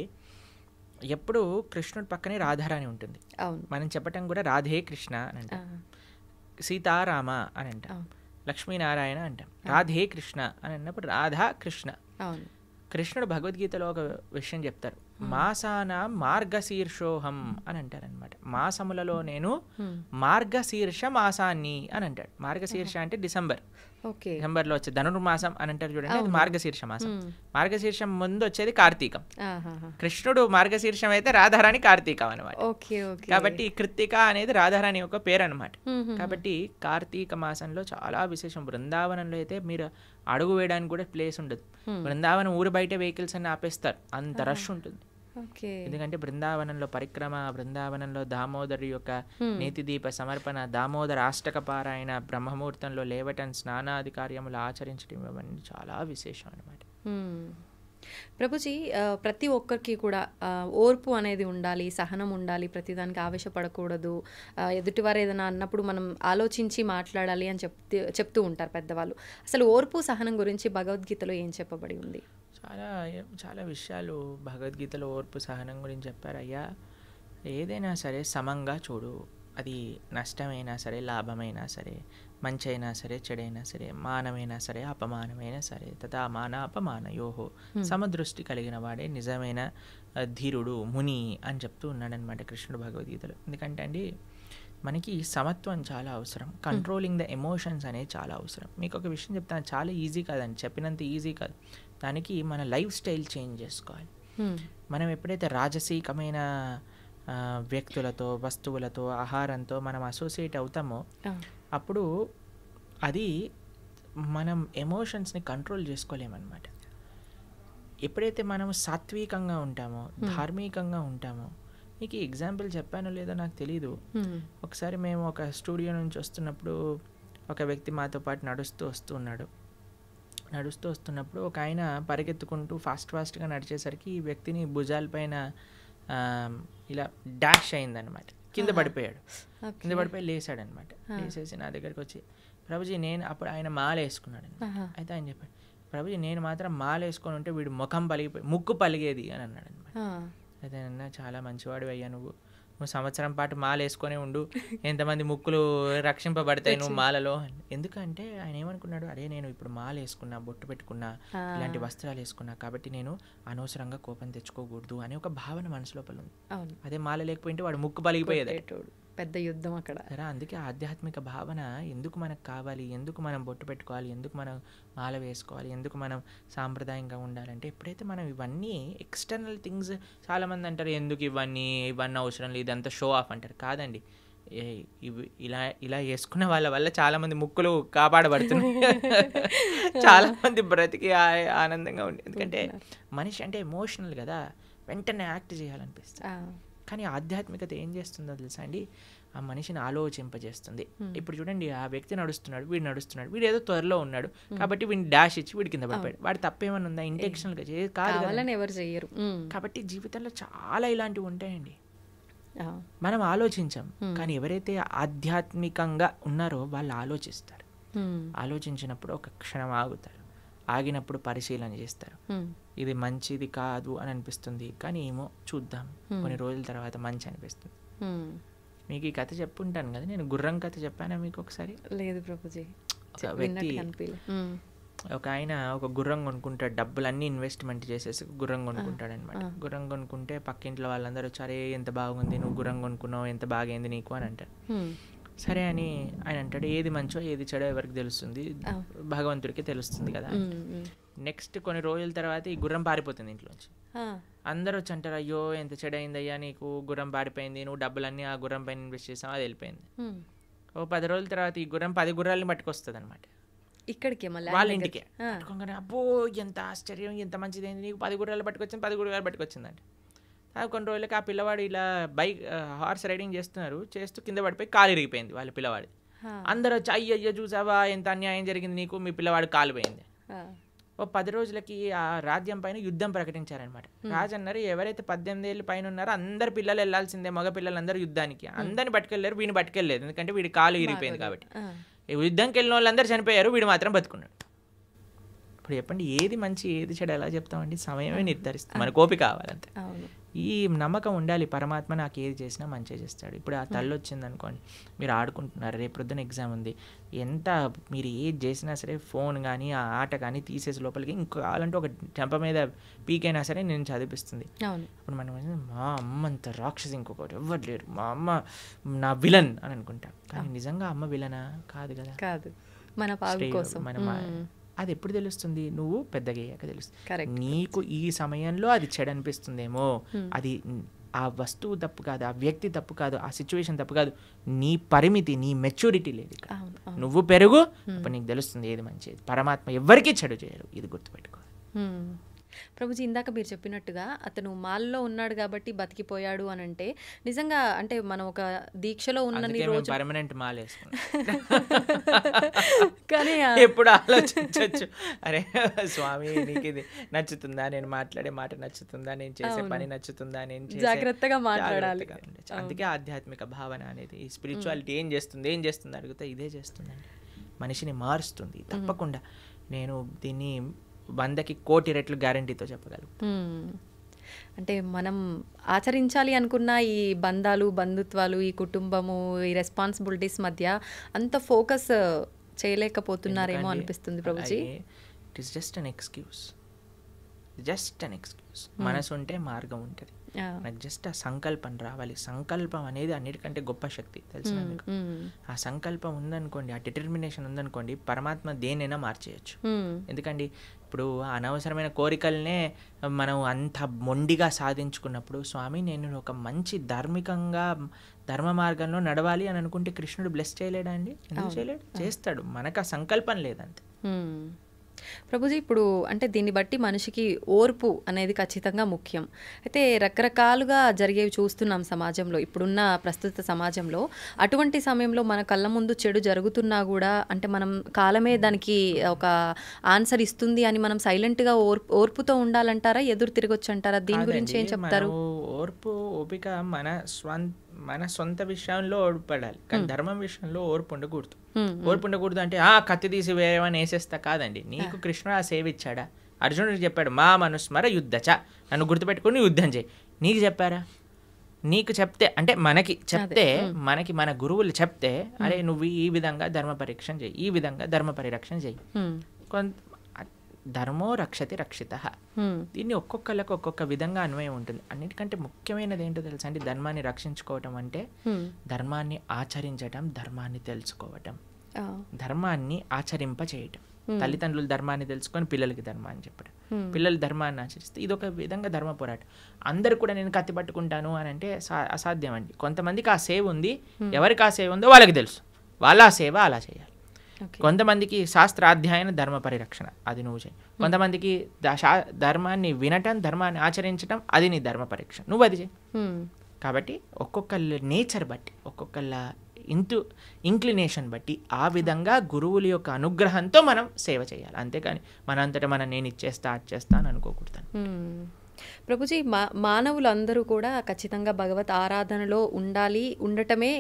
Speaker 3: ఎప్పుడు కృష్ణుడి పక్కనే రాధారాణి ఉంటుంది. మనం చెప్పటం కూడా రాధే కృష్ణ అని అంటాం, సీతారామ అని అంటాం, లక్ష్మీనారాయణ అంటాం. రాధే కృష్ణ అని అన్నప్పుడు రాధా కృష్ణ. కృష్ణుడు భగవద్గీతలో ఒక విషయం చెప్తారు, మాసాన మార్గశీర్షోహం అని అంటారనమాట. మాసములలో నేను మార్గశీర్ష మాసాన్ని అని అంటాడు. మార్గశీర్ష అంటే డిసెంబర్, డిసెంబర్లో వచ్చే ధనుర్మాసం అని అంటారు చూడండి, అది మార్గశీర్ష మాసం. మార్గశీర్షం ముందు వచ్చేది కార్తీకం. కృష్ణుడు మార్గశీర్షం అయితే రాధారాణి కార్తీకం అనమాట. కాబట్టి కృత్తిక అనేది రాధారాణి యొక్క పేరు అనమాట. కాబట్టి కార్తీక మాసంలో చాలా విశేషం. బృందావనంలో అయితే మీరు అడుగు వేయడానికి కూడా ప్లేస్ ఉండదు. బృందావనం ఊరు బయట వెహికల్స్ అన్ని ఆపేస్తారు, అంత రష్ ఉంటుంది. ఎందుకంటే బృందావనంలో పరిక్రమ, బృందావనంలో దామోదరు యొక్క నేతి దీప సమర్పణ, దామోదర అష్టక పారాయణ, బ్రహ్మముహూర్తంలో లేవటం, స్నానాది కార్యములు ఆచరించడం, ఇవన్నీ చాలా విశేషం అనమాట.
Speaker 2: ప్రభుజీ ప్రతి ఒక్కరికి కూడా ఓర్పు అనేది ఉండాలి, సహనం ఉండాలి, ప్రతిదానికి ఆవేశపడకూడదు, ఎదుటివారు ఏదైనా అన్నప్పుడు మనం ఆలోచించి మాట్లాడాలి అని చెప్తూ ఉంటారు పెద్దవాళ్ళు. అసలు ఓర్పు సహనం గురించి భగవద్గీతలో ఏం చెప్పబడి ఉంది?
Speaker 3: చాలా చాలా విషయాలు భగవద్గీతలో ఓర్పు సహనం గురించి చెప్పారు. అయ్యా, ఏదైనా సరే సమంగా చూడు. అది నష్టమైనా సరే, లాభమైనా సరే, మంచి అయినా సరే, చెడైనా సరే, మానమైనా సరే, అపమానమైనా సరే, తథా మాన అపమానయోహో సమదృష్టి కలిగిన వాడే నిజమైన ధీరుడు, ముని అని చెప్తూ ఉన్నాడనమాట కృష్ణుడు భగవద్గీతలో. ఎందుకంటే అండి, మనకి సమత్వం చాలా అవసరం. కంట్రోలింగ్ ద ఎమోషన్స్ అనేది చాలా అవసరం. మీకు ఒక విషయం చెప్తాను, చాలా ఈజీ కాదండి, చెప్పినంత ఈజీ కాదు. దానికి మన లైఫ్ స్టైల్ చేంజ్ చేసుకోవాలి. మనం ఎప్పుడైతే రాజసీకమైన వ్యక్తులతో, వస్తువులతో, ఆహారంతో మనం అసోసియేట్ అవుతామో అప్పుడు అది మనం ఎమోషన్స్ని కంట్రోల్ చేసుకోలేమన్నమాట. ఎప్పుడైతే మనం సాత్వికంగా ఉంటామో, ధార్మికంగా ఉంటామో, మీకు ఎగ్జాంపుల్ చెప్పానో లేదో నాకు తెలీదు. ఒకసారి మేము ఒక స్టూడియో నుంచి వస్తున్నప్పుడు ఒక వ్యక్తి మాతో పాటు నడుస్తూ వస్తున్నప్పుడు ఒక ఆయన పరిగెత్తుకుంటూ ఫాస్ట్గా నడిచేసరికి ఈ వ్యక్తిని భుజాలపైన ఇలా డాష్ అయిందనమాట. కింద పడిపోయాడు. కింద పడిపోయి లేసాడనమాట. లేసేసి నా దగ్గరికి వచ్చి, ప్రభుజీ నేను, అప్పుడు ఆయన మాల వేసుకున్నాడు. అయితే ఆయన చెప్పాడు, ప్రభుజీ నేను మాత్రం మాల వేసుకొని ఉంటే వీడు ముక్కు పలిగేది అని అన్నాడు అనమాట. అయితే అన్న, చాలా మంచివాడు అయ్యా, నువ్వు సంవత్సరం పాటు మాల వేసుకొని ఉండు, ఎంతమంది ముక్కులు రక్షింపబడతాయి నువ్వు మాలలో. ఎందుకంటే ఆయన ఏమనుకున్నాడు, అరే నేను ఇప్పుడు మాల వేసుకున్నా, బొట్టు పెట్టుకున్నా, ఇలాంటి వస్త్రాలు వేసుకున్నా, కాబట్టి నేను అనవసరంగా కోపం తెచ్చుకోకూడదు అనే ఒక భావన మనసు లోపల ఉంది. అదే మాల లేకపోయింటే వాడు ముక్కు పలిగిపోయేది.
Speaker 2: పెద్ద యుద్ధం అక్కడ.
Speaker 3: అందుకే ఆధ్యాత్మిక భావన ఎందుకు మనకు కావాలి, ఎందుకు మనం బొట్టు పెట్టుకోవాలి, ఎందుకు మనం మాల వేసుకోవాలి, ఎందుకు మనం సాంప్రదాయంగా ఉండాలంటే, ఎప్పుడైతే మనం ఇవన్నీ ఎక్స్టర్నల్ థింగ్స్, చాలామంది అంటారు ఎందుకు ఇవన్నీ అవసరం లేదు, ఇదంతా షో ఆఫ్ అంటారు. కాదండి, ఇవి ఇలా వేసుకున్న వాళ్ళ వల్ల చాలామంది ముక్కులు కాపాడబడుతున్నాయి, చాలామంది బ్రతికి ఆనందంగా ఉంది. ఎందుకంటే మనిషి అంటే ఎమోషనల్ కదా, వెంటనే యాక్ట్ చేయాలనిపిస్తుంది. కానీ ఆధ్యాత్మికత ఏం చేస్తుందో తెలుసా అండి, ఆ మనిషిని ఆలోచింపజేస్తుంది. ఇప్పుడు చూడండి, ఆ వ్యక్తి నడుస్తున్నాడు, వీడు ఏదో త్వరలో ఉన్నాడు కాబట్టి వీడిని డాష్ ఇచ్చి వీడి కింద పడిపోయాడు. వాడు తప్పేమన్నా ఉందా? ఇంటెన్షనల్గా కాదు,
Speaker 2: ఎవరు చేయరు.
Speaker 3: కాబట్టి జీవితంలో చాలా ఇలాంటివి ఉంటాయండి. మనం ఆలోచించాం, కానీ ఎవరైతే ఆధ్యాత్మికంగా ఉన్నారో వాళ్ళు ఆలోచిస్తారు. ఆలోచించినప్పుడు ఒక క్షణం ఆగుతారు, ఆగినప్పుడు పరిశీలన చేస్తారు. ఇది మంచిది కాదు అని అనిపిస్తుంది, కానీ ఏమో చూద్దాం, కొన్ని రోజుల తర్వాత మంచి అనిపిస్తుంది. మీకు ఈ కథ చెప్పుంటాను కదా, నేను గుర్రం కథ చెప్పానా మీకు ఒకసారి?
Speaker 2: లేదు ప్రభుజీ.
Speaker 3: ఒక వ్యక్తి, ఒక ఆయన ఒక గుర్రం కొనుక్కుంటాడు, డబ్బులన్నీ ఇన్వెస్ట్మెంట్ చేసేసి గుర్రం కొనుక్కుంటాడు అనమాట. గుర్రం కొనుక్కుంటే పక్కింట్లో వాళ్ళందరూ వచ్చారే ఎంత బాగుంది, నువ్వు గుర్రం కొనుక్కున్నావు, ఎంత బాగైంది నీకు అని అంటారు. సరే అని ఆయన అంటాడు, ఏది మంచో ఏది చెడో ఎవరికి తెలుస్తుంది, భగవంతుడికి తెలుస్తుంది కదా. నెక్స్ట్ కొన్ని రోజుల తర్వాత ఈ గుర్రం పారిపోతుంది ఇంట్లోంచి. అందరూ వచ్చి అంటారు, అయ్యో ఎంత చెడైందయ్యా నీకు, గుర్రం పారిపోయింది, నువ్వు డబ్బులన్నీ ఆ గుర్రం పైన ఇన్వెస్ట్ చేసావు, అది వెళ్ళిపోయింది. ఓ 10 రోజుల తర్వాత ఈ గుర్రం 10 గుర్రాలని పట్టుకొస్తుంది అనమాట
Speaker 2: ఇక్కడికి,
Speaker 3: వాళ్ళ ఇంటికి. పట్టుకోగానే అబ్బో ఎంత ఆశ్చర్యం, ఎంత మంచిదైంది, నీకు 10 గుర్రాలు పట్టుకొచ్చింది, 10 గుర్రాలు పట్టుకొచ్చిందంటే. కొన్ని రోజులకి ఆ పిల్లవాడు ఇలా హార్స్ రైడింగ్ చేస్తూ కింద పడిపోయి కాలు ఇరిగిపోయింది వాళ్ళ పిల్లవాడి. అందరూ వచ్చి అయ్యో చూసావా ఎంత అన్యాయం జరిగింది నీకు, మీ పిల్లవాడు కాలు పోయింది. ఓ 10 రోజులకి ఆ రాజ్యం పైన యుద్ధం ప్రకటించారనమాట. రాజు అన్నారు, ఎవరైతే 18 ఏళ్ళ పైన ఉన్నారో అందరు పిల్లలు వెళ్ళాల్సిందే, మగ పిల్లలందరూ యుద్ధానికి. అందరిని పట్టుకెళ్ళారు, వీడిని పట్టుకెళ్ళలేదు, ఎందుకంటే వీడి కాలు ఇరిగిపోయింది కాబట్టి. యుద్ధంకి వెళ్ళిన వాళ్ళందరూ చనిపోయారు, వీడు మాత్రం బతుకున్నాడు. ఇప్పుడు చెప్పండి, ఏది మంచి ఏది చెడు ఎలా చెప్తామండి? సమయమే నిర్ధారిస్తుంది, మన కోపి కావాలంతే. ఈ నమ్మకం ఉండాలి, పరమాత్మ నాకు ఏది చేసినా మంచిగా చేస్తాడు. ఇప్పుడు ఆ తల్లి వచ్చింది అనుకోండి, మీరు ఆడుకుంటున్నారు, రేపు ప్రొద్దున ఎగ్జామ్ ఉంది, ఎంత మీరు ఏది చేసినా సరే ఫోన్ కానీ ఆ ఆట కానీ తీసేసి లోపలికి ఇంకో కావాలంటే ఒక చెంప మీద పీకైనా సరే నేను చదివిస్తుంది. అప్పుడు మనం మా అమ్మ అంత రాక్షసి ఇంకొకటి ఎవ్వరు లేరు, మా అమ్మ నా విలన్ అని అనుకుంటాం. కానీ నిజంగా అమ్మ విలనా? కాదు కదా, కాదు, మన అది ఎప్పుడు తెలుస్తుంది? నువ్వు పెద్దగయ్యాక తెలుస్తుంది. నీకు ఈ సమయంలో అది చెడు అనిపిస్తుందేమో, అది ఆ వస్తువు తప్పు కాదు, ఆ వ్యక్తి తప్పు కాదు, ఆ సిచ్యువేషన్ తప్పు కాదు, నీ పరిమితి, నీ మెచ్యూరిటీ లేదు. నువ్వు పెరుగు, అప్పుడు నీకు తెలుస్తుంది ఏది మంచిది. పరమాత్మ ఎవరికీ చెడు చేయరు, ఇది గుర్తుపెట్టుకో.
Speaker 2: ప్రభుజీ ఇందాక మీరు చెప్పినట్టుగా అతను మాల్లో ఉన్నాడు కాబట్టి బతికిపోయాడు అని అంటే నిజంగా అంటే మనం ఒక దీక్షలో ఉన్నన్ని రోజు
Speaker 3: పర్మనెంట్ మాల వేసుకున్నాం.
Speaker 2: కానీ
Speaker 3: ఎప్పుడు ఆలోచించవచ్చు, అరే స్వామి నీకు ఇది నచ్చుతుందా, నేను మాట్లాడే మాట నచ్చుతుందా, నేను చేసే పని నచ్చుతుందా, నేను చేసే
Speaker 2: జాగ్రత్తగా మాట్లాడాలి.
Speaker 3: అందుకే ఆధ్యాత్మిక భావన అనేది, ఈ స్పిరిచువాలిటీ ఏం చేస్తుంది అడిగితే ఇదే చేస్తుందండి, మనిషిని మారుస్తుంది తప్పకుండా. నేను దీన్ని 100కి 1,000,000 రెట్లు గ్యారంటీతో చెప్పగలుగుతాను.
Speaker 2: అంటే మనం ఆచరించాలి అనుకున్న ఈ బంధాలు, బంధుత్వాలు, ఈ కుటుంబము, ఈ రెస్పాన్సిబిలిటీస్ మధ్య అంత ఫోకస్ చేయలేకపోతున్నారేమో అనిపిస్తుంది Prabhuji.
Speaker 3: It is just an excuse. మనసు ఉంటే మార్గం ఉంటుంది. నాకు జస్ట్ ఆ సంకల్పం రావాలి. సంకల్పం అనేది అన్నిటికంటే గొప్ప శక్తి, తెలిసిన మీకు. ఆ సంకల్పం ఉందనుకోండి, ఆ డిటర్మినేషన్ ఉందనుకోండి, పరమాత్మ దేనైనా మార్చేయచ్చు. ఎందుకండి ఇప్పుడు అనవసరమైన కోరికలనే మనం అంత మొండిగా సాధించుకున్నప్పుడు, స్వామి నేను ఒక మంచి ధార్మికంగా ధర్మ మార్గంలో నడవాలి అని అనుకుంటే కృష్ణుడు బ్లెస్ చేయలేడా అండి? ఎందుకు చేయలేడు? చేస్తాడు. మనకు ఆ సంకల్పం లేదంతే.
Speaker 2: ప్రభుజీ ఇప్పుడు అంటే దీన్ని బట్టి మనిషికి ఓర్పు అనేది ఖచ్చితంగా ముఖ్యం. అయితే రకరకాలుగా జరిగేవి చూస్తున్నాం సమాజంలో, ఇప్పుడున్న ప్రస్తుత సమాజంలో. అటువంటి సమయంలో మన కళ్ళ ముందు చెడు జరుగుతున్నా కూడా అంటే మనం కాలమే దానికి ఒక ఆన్సర్ ఇస్తుంది అని మనం సైలెంట్గా ఓర్పుతో ఉండాలంటారా, ఎదురు తిరగొచ్చు అంటారా? దీని గురించి ఏం చెప్తారు?
Speaker 3: ఓర్పు, ఓపిక మన సొంత విషయంలో ఓడిపడాలి, కానీ ధర్మం విషయంలో ఓర్పు ఉండకూడదు. ఓర్పు ఉండకూడదు అంటే కత్తి తీసి వేరేవని వేసేస్తా కాదండి. నీకు కృష్ణుడు ఆ సేవ ఇచ్చాడా? అర్జునుడికి చెప్పాడు, మా మనుస్మర యుద్ధచ, నన్ను గుర్తుపెట్టుకుని యుద్ధం చేయి. నీకు చెప్పారా? నీకు చెప్తే అంటే మనకి చెప్తే, మనకి మన గురువులు చెప్తే, అరే నువ్వు ఈ విధంగా ధర్మ పరీక్షణ చేయి, ఈ విధంగా ధర్మ పరిరక్షణ చేయి. ధర్మో రక్షతి రక్షిత. దీన్ని ఒక్కొక్కళ్ళకి ఒక్కొక్క విధంగా అన్వయం ఉంటుంది. అన్నిటికంటే ముఖ్యమైనది ఏంటో తెలుసా అండి? ధర్మాన్ని రక్షించుకోవటం అంటే ధర్మాన్ని ఆచరించటం, ధర్మాన్ని తెలుసుకోవటం, ధర్మాన్ని ఆచరింప చేయటం. తల్లిదండ్రులు ధర్మాన్ని తెలుసుకొని పిల్లలకి ధర్మాన్ని చెప్పడం, పిల్లలు ధర్మాన్ని ఆచరిస్తే ఇది ఒక విధంగా ధర్మ పోరాటం. అందరు కూడా నేను కత్తి పట్టుకుంటాను అని అంటే అసాధ్యం అండి. కొంతమందికి ఆ సేవ ఉంది, ఎవరికి ఆ సేవ ఉందో వాళ్ళకి తెలుసు, వాళ్ళ ఆ సేవ అలా చేయాలి. కొంతమందికి శాస్త్రాధ్యాయన ధర్మ పరిరక్షణ, అది నువ్వు చేయి. కొంతమందికి ధర్మాన్ని వినటం, ధర్మాన్ని ఆచరించటం, అది నీ ధర్మ పరీక్ష, నువ్వు అది చేయి. కాబట్టి ఒక్కొక్కళ్ళ నేచర్ బట్టి, ఒక్కొక్కళ్ళ ఇంక్లినేషన్ బట్టి ఆ విధంగా గురువుల యొక్క అనుగ్రహంతో మనం సేవ చేయాలి. అంతేకాని మనంతటా నేను ఇచ్చేస్తా అది చేస్తా అని అనుకోకూడదు.
Speaker 2: ప్రభుజీ మానవులందరూ కూడా ఖచ్చితంగా భగవత్ ఆరాధనలో ఉండటమే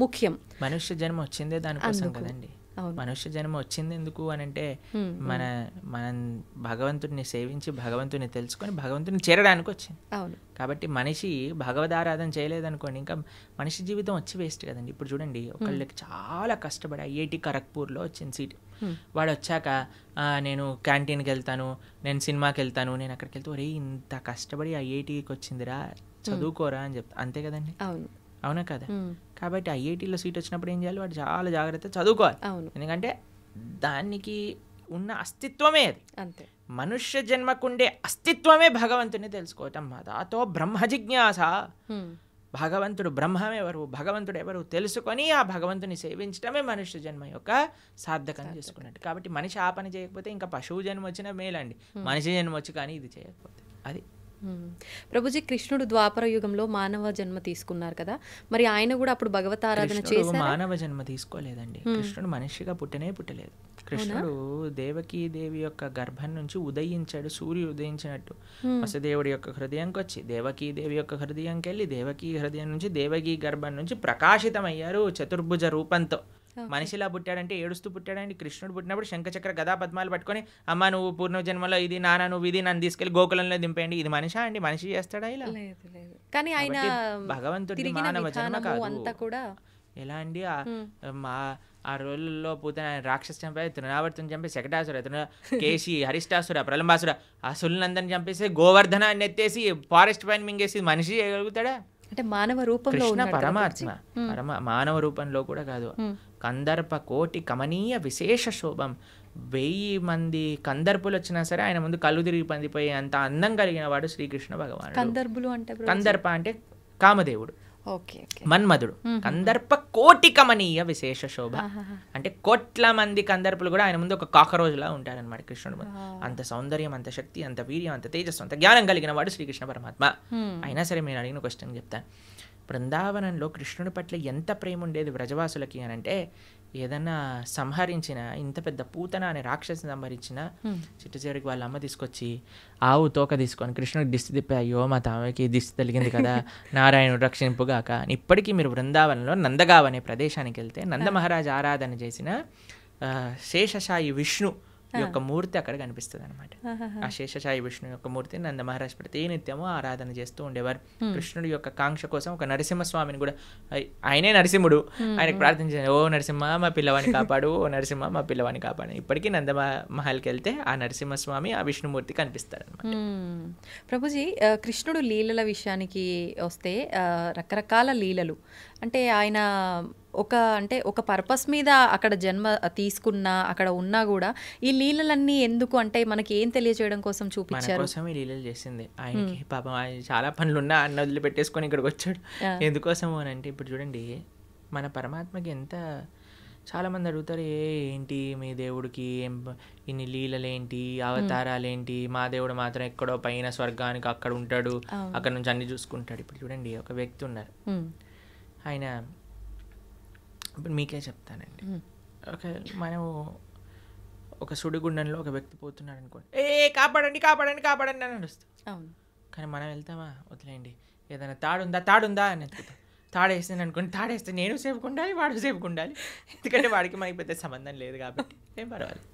Speaker 2: ముఖ్యం.
Speaker 3: మనుష్య జన్మ వచ్చిందే దానికోసం కదండి. మనుష్య జన్మ వచ్చింది ఎందుకు అని అంటే మనం భగవంతుడిని సేవించి భగవంతుని తెలుసుకొని భగవంతుని చేరడానికి వచ్చింది. కాబట్టి మనిషి భగవదారాధన చేయలేదనుకోండి, ఇంకా మనిషి జీవితం వచ్చి వేస్ట్ కదండి. ఇప్పుడు చూడండి, ఒకళ్ళకి చాలా కష్టపడి ఐఐటి ఖరగ్పూర్లో వచ్చింది సీట్. వాడు వచ్చాక నేను క్యాంటీన్కి వెళ్తాను, నేను సినిమాకి వెళ్తాను, నేను అక్కడికి వెళ్తే ఒరే ఇంత కష్టపడి ఐఐటికి వచ్చిందిరా, చదువుకోరా అని చెప్తా. అంతే కదండి, అవునా కదా? కాబట్టి ఐఐటీలో సీట్ వచ్చినప్పుడు ఏం చేయాలి? వాడు చాలా జాగ్రత్తగా చదువుకోవాలి. ఎందుకంటే దానికి ఉన్న అస్తిత్వమే అది. అంతే, మనుష్య జన్మకుండే అస్తిత్వమే భగవంతుని తెలుసుకోవటం. దాతో బ్రహ్మ జిజ్ఞాస. భగవంతుడు బ్రహ్మమెవరు, భగవంతుడు ఎవరు తెలుసుకొని ఆ భగవంతుని సేవించడమే మనుష్య జన్మ యొక్క సార్థకం చేసుకున్నట్టు. కాబట్టి మనిషి ఆ పని చేయకపోతే ఇంకా పశువు జన్మ వచ్చినా మేలండి, మనిషి జన్మ వచ్చి కానీ ఇది చేయకపోతే అది.
Speaker 2: ప్రభుజీ కృష్ణుడు ద్వాపర యుగంలో మానవ జన్మ తీసుకున్నారు కదా, మరి ఆయన కూడా అప్పుడు భగవతారాధన చేశారు?
Speaker 3: మానవ జన్మ తీసుకోలేదండి. కృష్ణుడు మనిషిగా పుట్టలేదు. కృష్ణుడు దేవకీ దేవి యొక్క గర్భం నుంచి ఉదయించాడు, సూర్యుడు ఉదయించినట్టు. వసుదేవుడి యొక్క హృదయంకి వచ్చి దేవకీ దేవి యొక్క హృదయంకి వెళ్ళి దేవకీ హృదయం నుంచి దేవకీ గర్భం నుంచి ప్రకాశితమయ్యారు చతుర్భుజ రూపంతో. మనిషిలా పుట్టాడంటే ఏడుస్తూ పుట్టాడండి. కృష్ణుడు పుట్టినప్పుడు శంఖచక్ర గదా పద్మాలు పట్టుకొని, అమ్మ నువ్వు పూర్వజన్మలో ఇది, నాన్న నువ్వు ఇది, నన్ను తీసుకెళ్లి గోకులంలో దింపేయండి. ఇది మనిషా అండి? మనిషి చేస్తాడా ఇలా?
Speaker 2: కానీ ఆయన
Speaker 3: భగవంతుడి మానవ జన్మ కాదు. ఎలా అండి? ఆ రోజుల్లో పూతన రాక్షసు చంపే, తృణావర్తుని చంపే, శకటాసుర, కేసి, హరిష్టాసుర, ప్రలంబాసుర, ఆ సుల్నందరిని చంపేసి గోవర్ధన అని ఎత్తేసి ఫారెస్ట్ పైన మింగేసి మనిషి చేయగలుగుతాడా?
Speaker 2: అంటే మానవ రూపంలో
Speaker 3: కృష్ణ పరమాత్మ, మానవ రూపంలో కూడా కాదు. కందర్ప కోటి కమనీయ విశేష శోభం. 1000 మంది కందర్పులు వచ్చినా సరే ఆయన ముందు కళ్ళు తిరిగి పందిపోయే అంత అందం కలిగిన వాడు శ్రీకృష్ణ భగవానుడు.
Speaker 2: కందర్పులు అంటే,
Speaker 3: కందర్ప అంటే కామదేవుడు.
Speaker 2: ఓకే
Speaker 3: మన్మధుడు కందర్ప కోటి కమనీయ విశేష శోభ అంటే కోట్ల మంది కందర్పులు కూడా ఆయన ముందు ఒక కాకరోజులా ఉంటారనమాట కృష్ణుడు ముందు. అంత సౌందర్యం, అంత శక్తి, అంత వీర్యం, అంత తేజస్సు, అంత జ్ఞానం కలిగిన వాడు శ్రీకృష్ణ పరమాత్మ. అయినా సరే మీరు అడిగిన క్వశ్చన్ చెప్తాను. బృందావనంలో కృష్ణుడి పట్ల ఎంత ప్రేమ ఉండేది వ్రజవాసులకి అని అంటే, ఏదన్నా సంహరించిన, ఇంత పెద్ద పూతన అనే రాక్షసిని సంహరించిన చిట్ట చివరికి వాళ్ళ అమ్మ తీసుకొచ్చి ఆవు తోక తీసుకొని కృష్ణుడికి దిష్టి తిప్పి, అయ్యో మా తామకి దిష్టి తగిలింది కదా, నారాయణుడు రక్షింపుగాక. ఇప్పటికీ మీరు బృందావనంలో నందగావ్ అనే ప్రదేశానికి వెళ్తే నంద మహారాజు ఆరాధన చేసిన శేషశాయి విష్ణు యొక్క మూర్తి అక్కడ కనిపిస్తుంది అనమాట. ఆ శేషశాయి విష్ణు యొక్క మూర్తిని నంద మహారాజ్ ప్రతి నిత్యము ఆరాధన చేస్తూ ఉండేవారు. కృష్ణుడి యొక్క కాంక్ష కోసం ఒక నరసింహస్వామిని కూడా, ఆయనే నరసింహుడు, ఆయనకు ప్రార్థించారు, ఓ నరసింహ మా పిల్లవాడిని కాపాడు, ఓ నరసింహ మా పిల్లవాడిని కాపాడు. ఇప్పటికీ నంద మహల్కి వెళ్తే ఆ నరసింహస్వామి, ఆ విష్ణుమూర్తి కనిపిస్తారు అనమాట.
Speaker 2: ప్రభుజీ, కృష్ణుడు లీలల విషయానికి వస్తే రకరకాల లీలలు అంటే ఆయన ఒక పర్పస్ మీద అక్కడ జన్మ తీసుకున్నా, అక్కడ ఉన్నా కూడా ఈ లీలలన్నీ ఎందుకు అంటే మనకి ఏం తెలియజేయడం కోసం చూపించారు?
Speaker 3: కోసం ఈ లీలలు చేసింది. ఆయనకి పాపం ఆయన చాలా పనులున్నా అన్న వదిలిపెట్టేసుకొని ఇక్కడికి వచ్చాడు. ఎందుకోసము అని అంటే, ఇప్పుడు చూడండి మన పరమాత్మకి ఎంత, చాలామంది అడుగుతారు, ఏంటి మీ దేవుడికి ఇన్ని లీలలేంటి, అవతారాలేంటి, మా దేవుడు మాత్రం ఎక్కడో పైన స్వర్గానికి అక్కడ ఉంటాడు, అక్కడ నుంచి అన్ని చూసుకుంటాడు. ఇప్పుడు చూడండి ఒక వ్యక్తి ఉన్నారు, ఆయన ఇప్పుడు మీకే చెప్తానండి. మనము ఒక సుడిగుండంలో ఒక వ్యక్తి పోతున్నాడు అనుకోండి, కాపాడండి కాపాడండి కాపాడండి అని నడుస్తాం. కానీ మనం వెళ్తామా, వదిలేయండి, ఏదైనా తాడుందా అని ఎత్తుకుతాం. తాడేస్తాను అనుకోండి, తాడేస్తే నేను సేఫ్గా ఉండాలి, వాడు సేఫ్గా ఉండాలి. ఎందుకంటే వాడికి మనకి పెద్ద సంబంధం లేదు కాబట్టి ఏం పర్వాలేదు.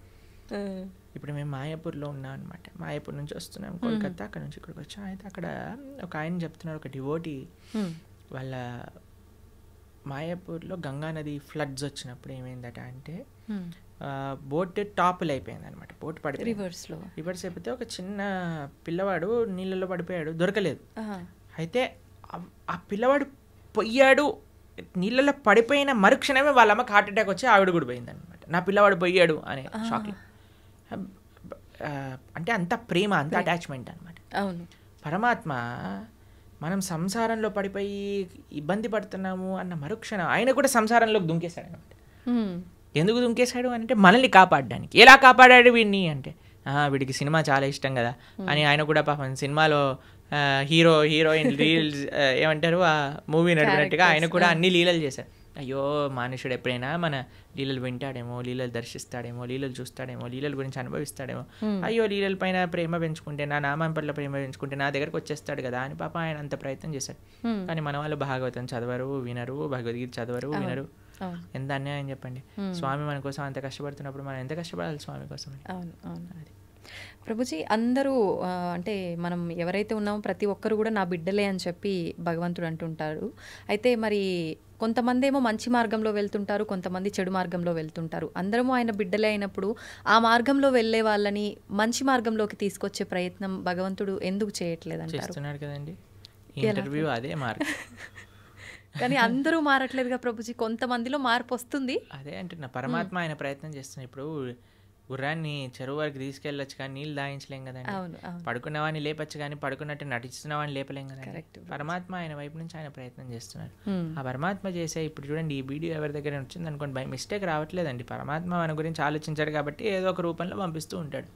Speaker 3: ఇప్పుడు మేము మాయాపూర్లో ఉన్నాం అనమాట. మాయాపూర్ నుంచి వస్తున్నాం కోల్కతా, అక్కడ నుంచి ఇక్కడికి వచ్చాం. అయితే అక్కడ ఒక ఆయన చెప్తున్నారు, ఒక డివోటీ వాళ్ళ మాయాపూర్లో గంగానది ఫ్లడ్స్ వచ్చినప్పుడు ఏమైందట అంటే, బోట్ టాపుల్ అయిపోయింది అనమాట. బోట్ పడిపోయింది, రివర్స్ అయిపోతే ఒక చిన్న పిల్లవాడు నీళ్ళలో పడిపోయాడు, దొరకలేదు. అయితే ఆ పిల్లవాడు పొయ్యాడు, నీళ్ళలో పడిపోయిన మరుక్షణమే వాళ్ళ అమ్మకి హార్ట్ అటాక్ వచ్చి ఆవిడ కూడా పోయింది అనమాట. నా పిల్లవాడు పోయాడు అనే షాక్లో. అంటే అంత ప్రేమ, అంత అటాచ్మెంట్ అనమాట. పరమాత్మ మనం సంసారంలో పడిపోయి ఇబ్బంది పడుతున్నాము అన్న మరుక్షణం ఆయన కూడా సంసారంలోకి దుంకేశాడు అనమాట. ఎందుకు దుంకేశాడు అంటే మనల్ని కాపాడడానికి. ఎలా కాపాడాడు వీడిని అంటే, వీడికి సినిమా చాలా ఇష్టం కదా అని ఆయన కూడా పాపం సినిమాలో హీరోయిన్ రీల్స్ ఏమంటారు ఆ మూవీ నడిపినట్టుగా ఆయన కూడా అన్ని లీలలు చేశారు. అయ్యో మనుషుడు ఎప్పుడైనా మన లీలలు వింటాడేమో, లీలలు దర్శిస్తాడేమో, లీలలు చూస్తాడేమో, లీలల గురించి అనుభవిస్తాడేమో, అయ్యో లీలల పైన ప్రేమ పెంచుకుంటే, నా నామం పట్ల ప్రేమ పెంచుకుంటే నా దగ్గరకు వచ్చేస్తాడు కదా అని పాప ఆయన అంత ప్రయత్నం చేశాడు. కానీ మన వాళ్ళు భాగవతం చదవరు, వినరు, భగవద్గీత చదవరు, వినరు. ఎంత అన్యాయం చెప్పండి. స్వామి మన కోసం అంత కష్టపడుతున్నప్పుడు మనం ఎంత కష్టపడాలి స్వామి కోసం? అది
Speaker 2: ప్రభుజీ, అందరూ అంటే మనం ఎవరైతే ఉన్నామో ప్రతి ఒక్కరు కూడా నా బిడ్డలే అని చెప్పి భగవంతుడు అంటుంటారు. అయితే మరి కొంతమంది ఏమో మంచి మార్గంలో వెళ్తుంటారు, కొంతమంది చెడు మార్గంలో వెళ్తుంటారు. అందరము ఆయన బిడ్డలే అయినప్పుడు ఆ మార్గంలో వెళ్ళే వాళ్ళని మంచి మార్గంలోకి తీసుకొచ్చే ప్రయత్నం భగవంతుడు ఎందుకు చేయట్లేదు అంటారు?
Speaker 3: చేస్తున్నాడు కదండి, ఇంటర్వ్యూ అదే మార్గం.
Speaker 2: కానీ అందరూ మారట్లేదుగా ప్రభుజీ, కొంతమందిలో మార్పు వస్తుంది.
Speaker 3: అదే అంటున్నా, పరమాత్మ ఆయన ప్రయత్నం చేస్తున్నాడు. ఇప్పుడు గుర్రాన్ని చెరువు వరకు తీసుకెళ్ళొచ్చు కానీ నీళ్ళు దాయించలేం కదండి. పడుకున్నవాడిని లేపచ్చు కానీ పడుకున్నట్టు నటిస్తున్నవాడిని లేపలేం కదండి. పరమాత్మ ఆయన వైపు నుంచి ఆయన ప్రయత్నం చేస్తున్నారు. ఆ పరమాత్మ చేసే, ఇప్పుడు చూడండి ఈ వీడియో ఎవరి దగ్గర వచ్చింది అనుకోండి, బై మిస్టేక్ రావట్లేదండి. పరమాత్మ మన గురించి ఆలోచించాడు కాబట్టి ఏదో ఒక రూపంలో పంపిస్తూ ఉంటాడు.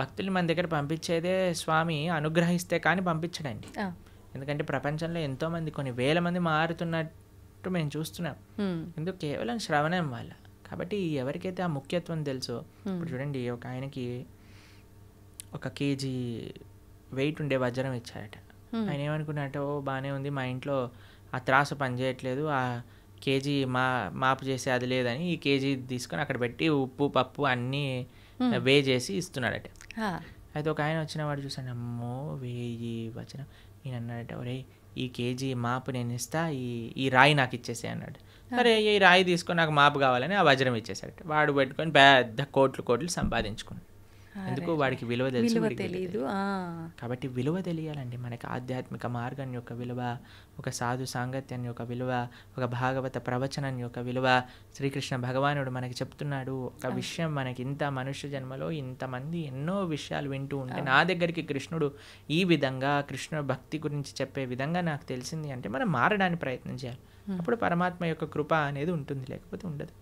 Speaker 3: భక్తుల్ని మన దగ్గర పంపించేదే స్వామి అనుగ్రహిస్తే కానీ పంపించడండి. ఎందుకంటే ప్రపంచంలో ఎంతో మంది, కొన్ని వేల మంది మారుతున్నట్టు మేము చూస్తున్నాం. ఎందుకు? కేవలం శ్రవణం వల్ల. కాబట్టి ఎవరికైతే ఆ ముఖ్యత్వం తెలుసో, ఇప్పుడు చూడండి ఒక ఆయనకి 1 kg వెయిట్ ఉండే వజ్రం ఇచ్చారట. ఆయన ఏమనుకున్నట్టు, బాగానే ఉంది, మా ఇంట్లో ఆ త్రాసు పనిచేయట్లేదు, ఆ కేజీ మాపు చేసి అది లేదని ఈ కేజీ తీసుకొని అక్కడ పెట్టి ఉప్పు పప్పు అన్నీ వే చేసి ఇస్తున్నాడట. అయితే ఒక ఆయన వచ్చిన వాడు చూసాను, అమ్మో 1000 వచనం. నేను అన్నాడట, ఒరే ఈ కేజీ మాపు నేను ఇస్తా, ఈ రాయి నాకు ఇచ్చేసే అన్నాడు. సరే ఈ రాయి తీసుకొని నాకు మాపు కావాలని ఆ వజ్రం ఇచ్చేసాడట. వాడు పెట్టుకొని పెద్ద కోట్లు సంపాదించుకున్నాడు. ఎందుకు వాడికి విలువ తెలుసు,
Speaker 2: విలువ
Speaker 3: వీడికి విలువ
Speaker 2: తెలీదు.
Speaker 3: తెలియదు. కాబట్టి విలువ తెలియాలండి మనకి. ఆధ్యాత్మిక మార్గం యొక్క విలువ, ఒక సాధు సాంగత్యం యొక్క విలువ, ఒక భాగవత ప్రవచనం యొక్క విలువ. శ్రీకృష్ణ భగవానుడు మనకి చెప్తున్నాడు ఒక విషయం, మనకి ఇంత మనుష్య జన్మలో ఇంతమంది ఎన్నో విషయాలు వింటూ ఉంటే నా దగ్గరికి కృష్ణుడు ఈ విధంగా కృష్ణుడు భక్తి గురించి చెప్పే విధంగా నాకు తెలిసింది అంటే మనం మారడానికి ప్రయత్నం చేయాలి. అప్పుడు పరమాత్మ యొక్క కృప అనేది ఉంటుంది, లేకపోతే ఉండదు.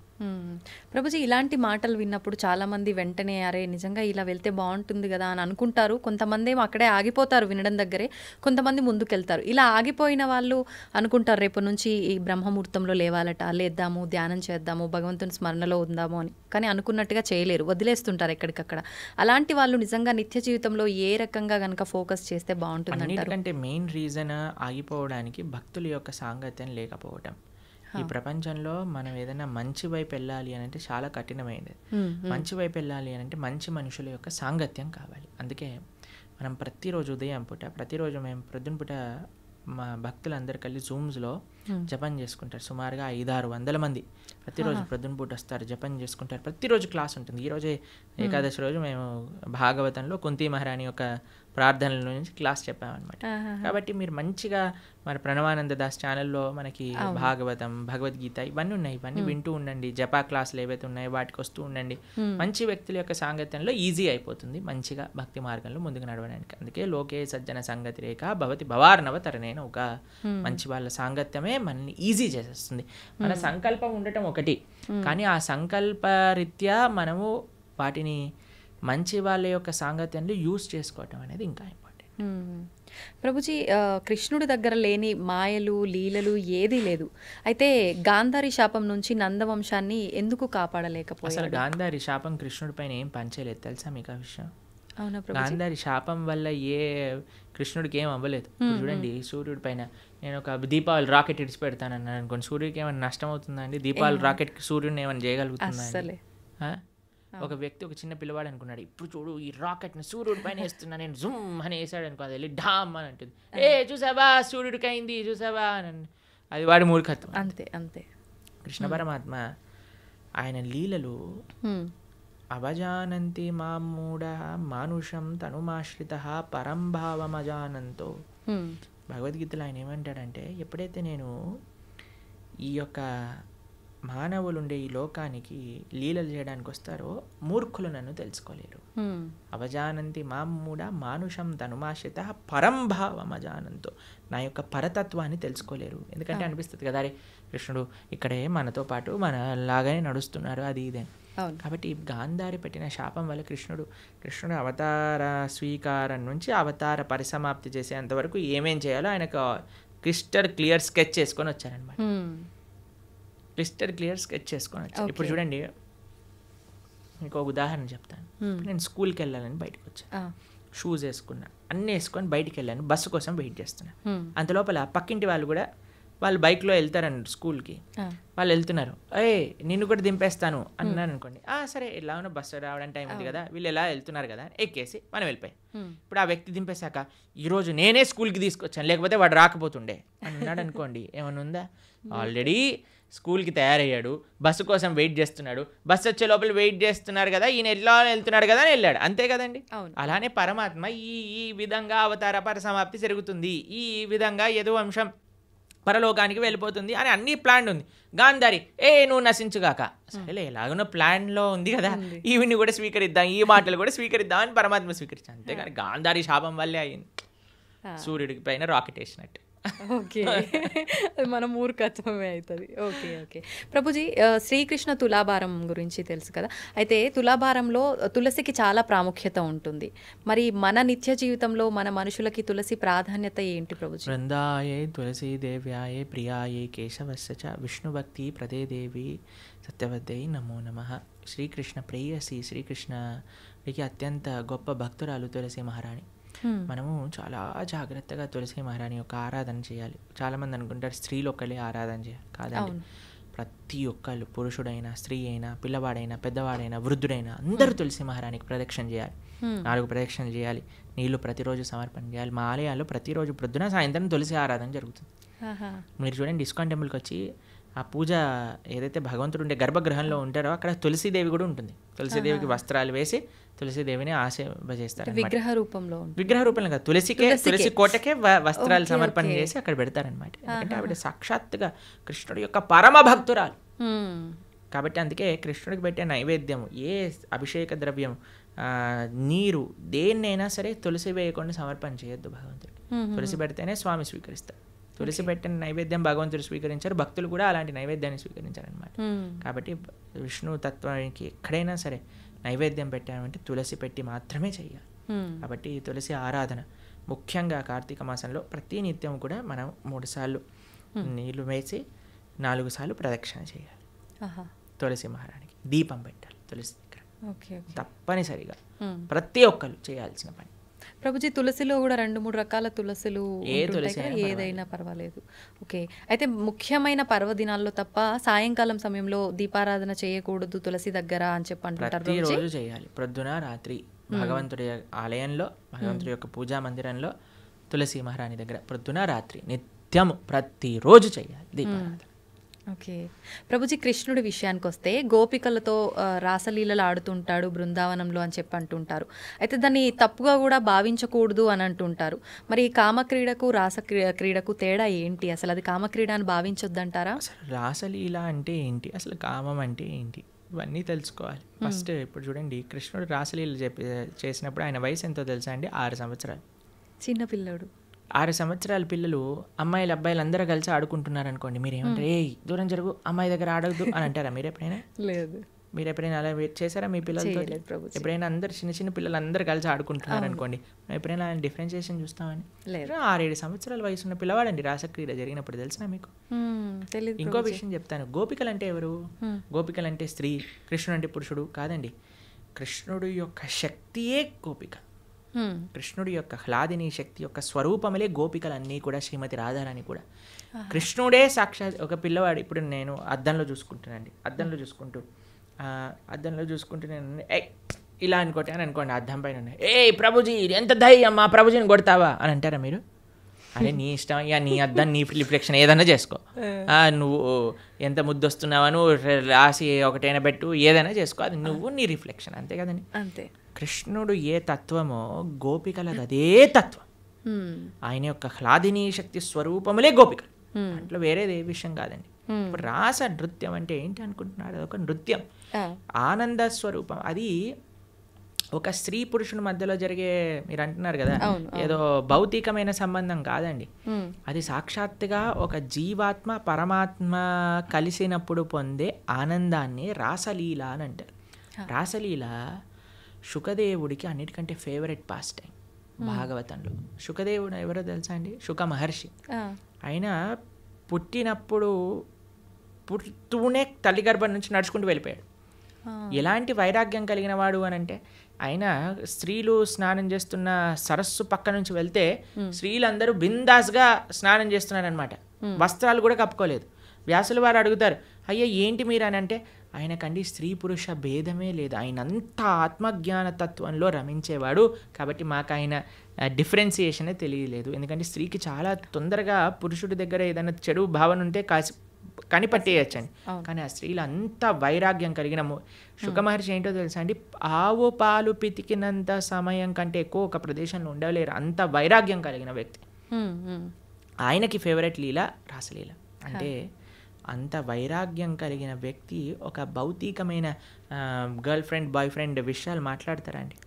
Speaker 2: ప్రభుజీ, ఇలాంటి మాటలు విన్నప్పుడు చాలామంది వెంటనే అరే నిజంగా ఇలా వెళ్తే బాగుంటుంది కదా అని అనుకుంటారు. కొంతమంది ఏమో అక్కడే ఆగిపోతారు వినడం దగ్గరే, కొంతమంది ముందుకెళ్తారు. ఇలా ఆగిపోయిన వాళ్ళు అనుకుంటారు రేపు నుంచి ఈ బ్రహ్మముహూర్తంలో లేవాలట, లేద్దాము, ధ్యానం చేద్దాము, భగవంతుని స్మరణలో ఉందాము అని. కానీ అనుకున్నట్టుగా చేయలేరు, వదిలేస్తుంటారు ఎక్కడికక్కడ. అలాంటి వాళ్ళు నిజంగా నిత్య జీవితంలో ఏ రకంగా కనుక ఫోకస్ చేస్తే బాగుంటుంది అంటారు?
Speaker 3: అన్నిటికంటే మెయిన్ రీజన్ ఆగిపోవడానికి భక్తుల యొక్క సాంగత్యం లేకపోవటం. ఈ ప్రపంచంలో మనం ఏదైనా మంచి వైపు వెళ్ళాలి అని అంటే చాలా కఠినమైనది. మంచి వైపు వెళ్ళాలి అని అంటే మంచి మనుషుల యొక్క సాంగత్యం కావాలి. అందుకే మనం ప్రతిరోజు ఉదయం పూట, ప్రతిరోజు మేము ప్రొద్దున పూట మా భక్తులందరూ కలిసి జూమ్స్లో జపం చేసుకుంటారు. సుమారుగా 500-600 మంది ప్రతిరోజు ప్రొద్దున పూట వస్తారు, జపం చేసుకుంటారు. ప్రతిరోజు క్లాస్ ఉంటుంది. ఈరోజే ఏకాదశి రోజు మేము భాగవతంలో కుంతి మహారాణి యొక్క ప్రార్థనల నుంచి క్లాస్ చెప్పామన్నమాట. కాబట్టి మీరు మంచిగా మన ప్రణవానంద దాస్ ఛానల్లో మనకి భాగవతం, భగవద్గీత ఇవన్నీ ఉన్నాయి. ఇవన్నీ వింటూ ఉండండి. జపా క్లాసులు ఏవైతే ఉన్నాయో వాటికి వస్తూ ఉండండి. మంచి వ్యక్తుల యొక్క సాంగత్యంలో ఈజీ అయిపోతుంది మంచిగా భక్తి మార్గంలో ముందుకు నడవడానికి. అందుకే లోకే సజ్జన సంగతి రేఖ భవతి భవార్ణవ తరణేన ఒక మంచి వాళ్ళ సాంగత్యమే మనల్ని ఈజీ చేసేస్తుంది. మన సంకల్పం ఉండటం ఒకటి, కానీ ఆ సంకల్పరీత్యా మనము వాటిని మంచి వాళ్ళ యొక్క సాంగత్యంలో యూజ్ చేసుకోవటం అనేది ఇంకా ఇంపార్టెంట్.
Speaker 2: ప్రభుజీ, కృష్ణుడి దగ్గర లేని మాయలు, లీలలు ఏదీ లేదు. అయితే గాంధారి శాపం నుంచి నందవంశాన్ని ఎందుకు కాపాడలేకపోయారు?
Speaker 3: అసలు గాంధారి శాపం కృష్ణుడి పైన ఏం పంచలేదు, తెలుసా మీకు ఆ విషయం?
Speaker 2: అవునా ప్రభుజీ?
Speaker 3: గాంధారి శాపం వల్ల కృష్ణుడికి ఏం అవ్వలేదు. చూడండి, సూర్యుడి పైన నేను ఒక దీపావళి రాకెట్ ఇడిచి పెడతాను అన్నాను అనుకోండి, సూర్యుడికి ఏమైనా నష్టం అవుతుందండి? దీపావళి రాకెట్ సూర్యుడిని ఏమైనా చేయగలుగుతుందా? ఒక వ్యక్తి, ఒక చిన్న పిల్లవాడు అనుకున్నాడు, ఇప్పుడు చూడు ఈ రాకెట్ని సూర్యుడి పైన వేస్తున్నా నేను, జుమ్ అని వేసాడు అనుకో, అది వెళ్ళి ఢామ్ అని అంటుంది, చూసావా సూర్యుడికి అయింది చూసావా అని. అది వాడి మూర్ఖత్వం.
Speaker 2: అంతే అంతే.
Speaker 3: కృష్ణ పరమాత్మ ఆయన లీలలు అవజానంతి మామూఢ మానుషం తనుమాశ్రిత పరంభావమజానంతో. భగవద్గీతలో ఆయన ఏమంటాడంటే, ఎప్పుడైతే నేను ఈ యొక్క మానవులు ఉండే ఈ లోకానికి లీలలు చేయడానికి వస్తారో మూర్ఖులు నన్ను తెలుసుకోలేరు. అవజానంతి మామూఢ మానుషం తనుమాశ్రిత పరంభావమజానంతో, నా యొక్క పరతత్వాన్ని తెలుసుకోలేరు. ఎందుకంటే అనిపిస్తుంది కదా, అరే కృష్ణుడు ఇక్కడే మనతో పాటు మన లాగానే నడుస్తున్నారు, అది ఇదే. కాబట్టి గాంధారి పెట్టిన శాపం వల్ల కృష్ణుడు అవతార స్వీకారం నుంచి అవతార పరిసమాప్తి చేసేంతవరకు ఏమేం చేయాలో ఆయనకు క్రిస్టల్ క్లియర్ స్కెచ్ చేసుకొని వచ్చారనమాట. ఇప్పుడు చూడండి, మీకు ఒక ఉదాహరణ చెప్తాను. నేను స్కూల్కి వెళ్ళాలని బయటకు వచ్చాను, షూస్ వేసుకున్నా, అన్నీ వేసుకొని బయటికి వెళ్ళాను, బస్సు కోసం వెయిట్ చేస్తున్నా. అంతలోపల పక్కింటి వాళ్ళు కూడా వాళ్ళు బైక్లో వెళ్తారండి స్కూల్కి, వాళ్ళు వెళ్తున్నారు, నిన్ను కూడా దింపేస్తాను అన్నాను అనుకోండి, సరే ఎలా ఉన్నా బస్సు రావడానికి టైం ఉంది కదా, వీళ్ళు ఎలా వెళ్తున్నారు కదా ఎక్కేసి మనం వెళ్ళిపోయాం. ఇప్పుడు ఆ వ్యక్తి దింపేశాక ఈరోజు నేనే స్కూల్కి తీసుకొచ్చాను, లేకపోతే వాడు రాకపోతుండే అన్నాడు అనుకోండి, ఏమన్నా ఉందా? ఆల్రెడీ స్కూల్కి తయారయ్యాడు, బస్సు కోసం వెయిట్ చేస్తున్నాడు, బస్సు వచ్చే లోపల వెయిట్ చేస్తున్నారు కదా, ఈయన ఎలా వెళ్తున్నాడు కదా అని వెళ్ళాడు, అంతే కదండి. అలానే పరమాత్మ ఈ విధంగా అవతార పరిసమాప్తి జరుగుతుంది, ఈ విధంగా యదువంశం పరలోకానికి వెళ్ళిపోతుంది అని అన్ని ప్లాన్ ఉంది. గాంధారి నువ్వు నశించుగాక, సరేలే ఎలాగనో ప్లాన్లో ఉంది కదా, ఈవిని కూడా స్వీకరిద్దాం, ఈ మాటలు కూడా స్వీకరిద్దాం అని పరమాత్మ స్వీకరించాను. అంతేగాని గాంధారి శాపం వల్లే అయింది సూర్యుడికి పైన రాకెట్ వేసినట్టు.
Speaker 2: ఓకే, మన మూర్ఖత్వమే అవుతుంది. ఓకే ఓకే ప్రభుజీ, శ్రీకృష్ణ తులాభారం గురించి తెలుసు కదా, అయితే తులాభారంలో తులసికి చాలా ప్రాముఖ్యత ఉంటుంది. మరి మన నిత్య జీవితంలో మన మనుషులకి తులసి ప్రాధాన్యత ఏంటి ప్రభుజీ?
Speaker 3: బృందాయే తులసీ దేవ్యాయే ప్రియాయే కేశవస్య చ విష్ణుభక్తి ప్రదే దేవి సత్యవద్దే నమో నమః. శ్రీకృష్ణ ప్రేయసి, శ్రీకృష్ణకి అత్యంత గొప్ప భక్తురాలు తులసి మహారాణి. మనము చాలా జాగ్రత్తగా తులసి మహారాణి యొక్క ఆరాధన చేయాలి. చాలామంది అనుకుంటారు స్త్రీలు ఒక్కలే ఆరాధన చేయాలి, కాదండి. ప్రతి ఒక్కళ్ళు, పురుషుడైనా స్త్రీ అయినా పిల్లవాడైనా పెద్దవాడైనా వృద్ధుడైనా అందరూ తులసి మహారాణికి ప్రదక్షిణ చేయాలి. 4 ప్రదక్షిణలు చేయాలి, నీళ్లు ప్రతిరోజు సమర్పణ చేయాలి. మా ఆలయాల్లో ప్రతిరోజు ప్రొద్దున సాయంత్రం తులసి ఆరాధన జరుగుతుంది. మీరు చూడండి, ఇస్కాన్ టెంపుల్కి వచ్చి ఆ పూజ ఏదైతే భగవంతుడు ఉండే గర్భగృహంలో ఉంటారో అక్కడ తులసీదేవి కూడా ఉంటుంది. తులసీదేవికి వస్త్రాలు వేసి తులసీదేవిని ఆశీర్వజేస్తారు.
Speaker 2: విగ్రహ రూపంలో
Speaker 3: విగ్రహ రూపంలో కాదు, తులసి కోటకే వస్త్రాలు సమర్పణ చేసి అక్కడ పెడతారనమాట. ఎందుకంటే ఆవిడ సాక్షాత్తుగా కృష్ణుడి యొక్క పరమ భక్తురాలు కాబట్టి. అందుకే కృష్ణుడికి పెట్టే నైవేద్యం, ఏ అభిషేక ద్రవ్యం, నీరు, దేన్నైనా సరే తులసి వేయకుండా సమర్పణ చేయొద్దు భగవంతుడికి. తులసి పెడితేనే స్వామి స్వీకరిస్తారు. తులసి పెట్టిన నైవేద్యం భగవంతుడు స్వీకరించారు, భక్తులు కూడా అలాంటి నైవేద్యాన్ని స్వీకరించారనమాట. కాబట్టి విష్ణు తత్వానికి ఎక్కడైనా సరే నైవేద్యం పెట్టామంటే తులసి పెట్టి మాత్రమే చెయ్యాలి. కాబట్టి తులసి ఆరాధన ముఖ్యంగా కార్తీక మాసంలో ప్రతి నిత్యం కూడా మనం 3 సార్లు నీళ్లు వేసి 4 సార్లు ప్రదక్షిణ చేయాలి. తులసి మహారాణికి దీపం పెట్టాలి తులసి దగ్గర, తప్పనిసరిగా ప్రతి ఒక్కరు చేయాల్సిన పని.
Speaker 2: ప్రభుజీ, తులసిలో కూడా 2-3 రకాల తులసులు ఏదైనా పర్వాలేదు. ఓకే. అయితే ముఖ్యమైన పర్వదినాల్లో తప్ప సాయంకాలం సమయంలో దీపారాధన చేయకూడదు తులసి దగ్గర అని చెప్పి అంటుంటారు.
Speaker 3: ప్రతిరోజు చేయాలి, ప్రొద్దున రాత్రి భగవంతుడి ఆలయంలో, భగవంతుడి యొక్క పూజా మందిరంలో తులసి మహారాణి దగ్గర ప్రొద్దున రాత్రి నిత్యము ప్రతిరోజు చేయాలి దీపారాధన.
Speaker 2: ఓకే. ప్రభుజీ, కృష్ణుడి విషయానికి వస్తే గోపికలతో రాసలీలలు ఆడుతుంటాడు బృందావనంలో అని చెప్పి అంటుంటారు. అయితే దాన్ని తప్పుగా కూడా భావించకూడదు అని అంటుంటారు. మరి కామక్రీడకు రాస క్రీడకు తేడా ఏంటి? అసలు అది కామక్రీడ అని భావించొద్దంటారా?
Speaker 3: అసలు రాసలీల అంటే ఏంటి, అసలు కామం అంటే ఏంటి, ఇవన్నీ తెలుసుకోవాలి ఫస్ట్. ఇప్పుడు చూడండి, కృష్ణుడు రాసలీల చేసినప్పుడు ఆయన వయసు ఎంతో తెలుసా అండి? 6 సంవత్సరాలు.
Speaker 2: చిన్నపిల్లడు.
Speaker 3: 6 సంవత్సరాల పిల్లలు అమ్మాయిలు అబ్బాయిలు అందరూ కలిసి ఆడుకుంటున్నారు అనుకోండి, మీరు ఏమంటారు? ఏ దూరం జరుగు, అమ్మాయి దగ్గర ఆడద్దు అని అంటారా మీరు ఎప్పుడైనా?
Speaker 2: లేదు.
Speaker 3: మీరు ఎప్పుడైనా అలా చేశారా మీ పిల్లలతో? ఎప్పుడైనా అందరు చిన్న పిల్లలు అందరూ కలిసి ఆడుకుంటున్నారు అనుకోండి, ఎప్పుడైనా డిఫరెన్షియేషన్ చూస్తామని? 6-7 సంవత్సరాల వయసు ఉన్న పిల్లవాడండి రాసక్రీడ జరిగినప్పుడు, తెలిసినా మీకు? ఇంకో విషయం చెప్తాను. గోపికలు అంటే ఎవరు? గోపికలు అంటే స్త్రీ, కృష్ణుడు అంటే పురుషుడు కాదండి. కృష్ణుడు యొక్క శక్తియే గోపిక. కృష్ణుడి యొక్క హ్లాదిని శక్తి యొక్క స్వరూపములే గోపికలన్నీ కూడా, శ్రీమతి రాధారాణి కూడా. కృష్ణుడే సాక్షాత్ ఒక పిల్లవాడు. ఇప్పుడు నేను అద్దంలో చూసుకుంటానండి, అద్దంలో చూసుకుంటూ నేను ఇలా అనుకోండి, అద్దం పైన ప్రభుజీ ఎంత ధైర్యం, మా ప్రభుజీని కొడతావా అని అంటారా మీరు? అరే నీ ఇష్టం, ఇక నీ అద్దం నీ రిఫ్లెక్షన్ ఏదైనా చేసుకో, నువ్వు ఎంత ముద్దు వస్తున్నావా, నువ్వు రాసి ఒకటైనా పెట్టు, ఏదైనా చేసుకో, అది నువ్వు నీ రిఫ్లెక్షన్, అంతే కదండి.
Speaker 2: అంతే.
Speaker 3: కృష్ణుడు ఏ తత్వమో గోపికలది అదే తత్వం. ఆయన యొక్క హ్లాదిని శక్తి స్వరూపములే గోపికలు, దాంట్లో వేరేది ఏ విషయం కాదండి. ఇప్పుడు రాస నృత్యం అంటే ఏంటి అనుకుంటున్నారు? అదొక నృత్యం, ఆనంద స్వరూపం. అది ఒక స్త్రీ పురుషుని మధ్యలో జరిగే, మీరు అంటున్నారు కదా, ఏదో భౌతికమైన సంబంధం కాదండి. అది సాక్షాత్తుగా ఒక జీవాత్మ పరమాత్మ కలిసినప్పుడు పొందే ఆనందాన్ని రాసలీల అని అంటారు. రాసలీల శుకదేవుడికి అన్నిటికంటే ఫేవరెట్ పాస్ టైం భాగవతంలో. శుకదేవుడు ఎవరో తెలుసా అండి? శుక మహర్షి. ఆయన పుడుతూనే తల్లి గర్భం నుంచి నడుచుకుంటూ వెళ్ళిపోయాడు. ఎలాంటి వైరాగ్యం కలిగిన వాడు అని అంటే, ఆయన స్త్రీలు స్నానం చేస్తున్న సరస్సు పక్క నుంచి వెళ్తే స్త్రీలందరూ బిందాస్గా స్నానం చేస్తున్నారనమాట, వస్త్రాలు కూడా కప్పుకోలేదు. వ్యాసుల వారు అడుగుతారు, అయ్యా ఏంటి మీరు అని అంటే, ఆయనకండి స్త్రీ పురుష భేదమే లేదు, ఆయన అంతా ఆత్మజ్ఞాన తత్వంలో రమించేవాడు, కాబట్టి మాకు ఆయన డిఫరెన్సియేషనే తెలియలేదు. ఎందుకంటే స్త్రీకి చాలా తొందరగా పురుషుడి దగ్గర ఏదైనా చెడు భావన ఉంటే కనిపట్టేయచ్చండి. కానీ ఆ స్త్రీలు అంత వైరాగ్యం కలిగిన శుక మహర్షి ఏంటో తెలుసా అండి? ఆవు పాలు పితికినంత సమయం కంటే ఎక్కువ ఒక ప్రదేశంలో ఉండలేరు, అంత వైరాగ్యం కలిగిన వ్యక్తి. ఆయనకి ఫేవరెట్ లీల రాసలీల. అంటే అంత వైరాగ్యం కలిగిన వ్యక్తి ఒక భౌతికమైన గర్ల్ ఫ్రెండ్ బాయ్ ఫ్రెండ్ విషయాలు మాట్లాడతారా అండి?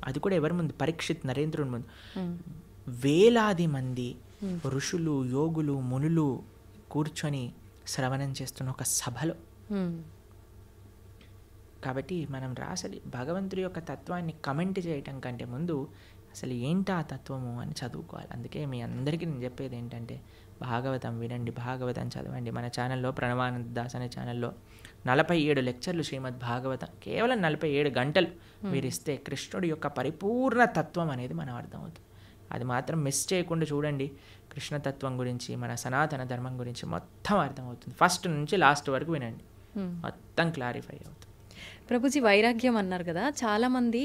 Speaker 3: అది కూడా ఎవరి ముందు? పరీక్షిత్ నరేంద్రుని ముందు. వేలాది మంది ఋషులు యోగులు మునులు కూర్చొని శ్రవణం చేస్తున్న ఒక సభలో. కాబట్టి మనం భగవంతుడి యొక్క తత్వాన్ని కమెంట్ చేయటం కంటే ముందు అసలు ఏంటా తత్వము అని చదువుకోవాలి. అందుకే మీ అందరికీ నేను చెప్పేది ఏంటంటే, భాగవతం వినండి, భాగవతం చదవండి. మన ఛానల్లో ప్రణవానంద దాస్ అనే ఛానల్లో 47 లెక్చర్లు శ్రీమద్ భాగవతం, కేవలం 47 గంటలు మీరు ఇస్తే కృష్ణుడి యొక్క పరిపూర్ణ తత్వం అనేది మనం అర్థమవుతుంది. అది మాత్రం మిస్ చేయకుండా చూడండి. కృష్ణతత్వం గురించి, మన సనాతన ధర్మం గురించి మొత్తం అర్థమవుతుంది. ఫస్ట్ నుంచి లాస్ట్ వరకు వినండి, మొత్తం క్లారిఫై అవుతుంది.
Speaker 2: ప్రభుజీ వైరాగ్యం అన్నారు కదా, చాలామంది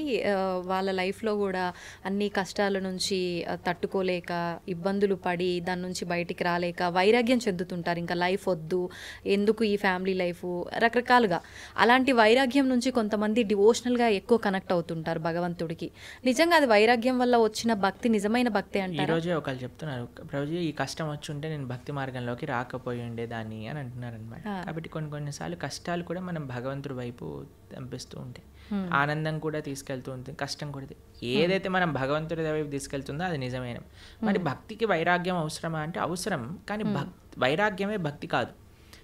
Speaker 2: వాళ్ళ లైఫ్లో కూడా అన్ని కష్టాల నుంచి తట్టుకోలేక ఇబ్బందులు పడి దాని నుంచి బయటికి రాలేక వైరాగ్యం చెందుతుంటారు. ఇంకా లైఫ్ వద్దు, ఎందుకు ఈ ఫ్యామిలీ లైఫ్, రకరకాలుగా. అలాంటి వైరాగ్యం నుంచి కొంతమంది డివోషనల్గా ఎక్కువ కనెక్ట్ అవుతుంటారు భగవంతుడికి. నిజంగా అది వైరాగ్యం వల్ల వచ్చిన భక్తి నిజమైన భక్తి అంటారు.
Speaker 3: ఈరోజే ఒకళ్ళు చెప్తున్నారు, ప్రభుజీ ఈ కష్టం వచ్చి ఉంటే నేను భక్తి మార్గంలోకి రాకపోయి ఉండేదాన్ని అని అంటున్నారు అనమాట. కాబట్టి కొన్నిసార్లు కష్టాలు కూడా మనం భగవంతుడి వైపు పంపిస్తూ ఉంటాయి. ఆనందం కూడా తీసుకెళ్తూ ఉంటుంది, కష్టం కూడా. ఏదైతే మనం భగవంతుడి వైపు తీసుకెళ్తుందో అది నిజమైన. మరి భక్తికి వైరాగ్యం అవసరమా అంటే అవసరం, కానీ వైరాగ్యమే భక్తి కాదు.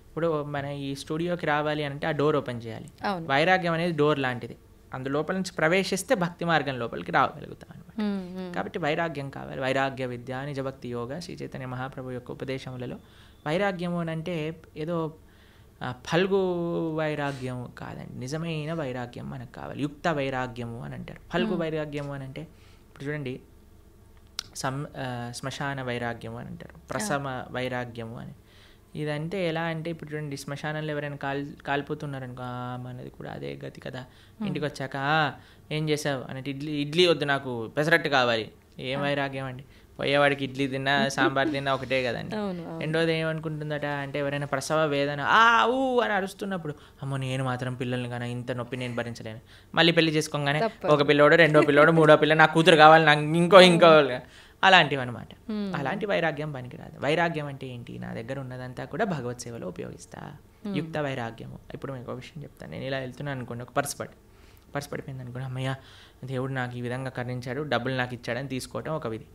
Speaker 3: ఇప్పుడు మన ఈ స్టూడియోకి రావాలి అంటే ఆ డోర్ ఓపెన్ చేయాలి. వైరాగ్యం అనేది డోర్ లాంటిది, అందులోపల నుంచి ప్రవేశిస్తే భక్తి మార్గం లోపలికి రాగలుగుతాం అనమాట. కాబట్టి వైరాగ్యం కావాలి. వైరాగ్య విద్య, నిజభక్తి యోగ, శ్రీ చైతన్య మహాప్రభు యొక్క ఉపదేశములలో వైరాగ్యము అని అంటే ఏదో ఫల్గు వైరాగ్యం కాదండి. నిజమైన వైరాగ్యం మనకు కావాలి. యుక్త వైరాగ్యము అని అంటారు. ఫల్గు వైరాగ్యము అని అంటే ఇప్పుడు చూడండి, శ్మశాన వైరాగ్యము అని అంటారు, ప్రసమ వైరాగ్యము అని. ఇదంటే ఎలా అంటే ఇప్పుడు చూడండి, శ్మశానంలో ఎవరైనా కాలిపోతున్నారనుకో, మనది కూడా అదే గతి కదా. ఇంటికి వచ్చాక ఏం చేసావు అంటే ఇడ్లీ వద్దు, నాకు పెసరట్టు కావాలి. ఏం వైరాగ్యం అండి? పోయేవాడికి ఇడ్లీ తిన్నా సాంబార్ తిన్నా ఒకటే కదండి. రెండోది ఏమనుకుంటుందట అంటే ఎవరైనా ప్రసవ వేదన ఊ అని అరుస్తున్నప్పుడు, అమ్మో నేను మాత్రం పిల్లల్ని కానీ ఇంత నొప్పి నేను భరించలేను. మళ్ళీ పెళ్లి చేసుకోగానే ఒక పిల్లోడు, రెండో పిల్లోడు, మూడో పిల్ల, నా కూతురు కావాలి, నాకు ఇంకో అలాంటివి అనమాట. అలాంటి వైరాగ్యం పనికిరాదు. వైరాగ్యం అంటే ఏంటి? నా దగ్గర ఉన్నదంతా కూడా భగవత్ సేవలో ఉపయోగిస్తా. యుక్త వైరాగ్యము. ఇప్పుడు మీకు ఒక విషయం చెప్తాను. నేను ఇలా వెళ్తున్నాను అనుకోండి, ఒక పర్స్ పడిపోయింది అనుకోండి, అమ్మయ్య దేవుడు నాకు ఈ విధంగా కరుణించాడు, డబ్బులు నాకు ఇచ్చాడని తీసుకోవటం ఒక విధి.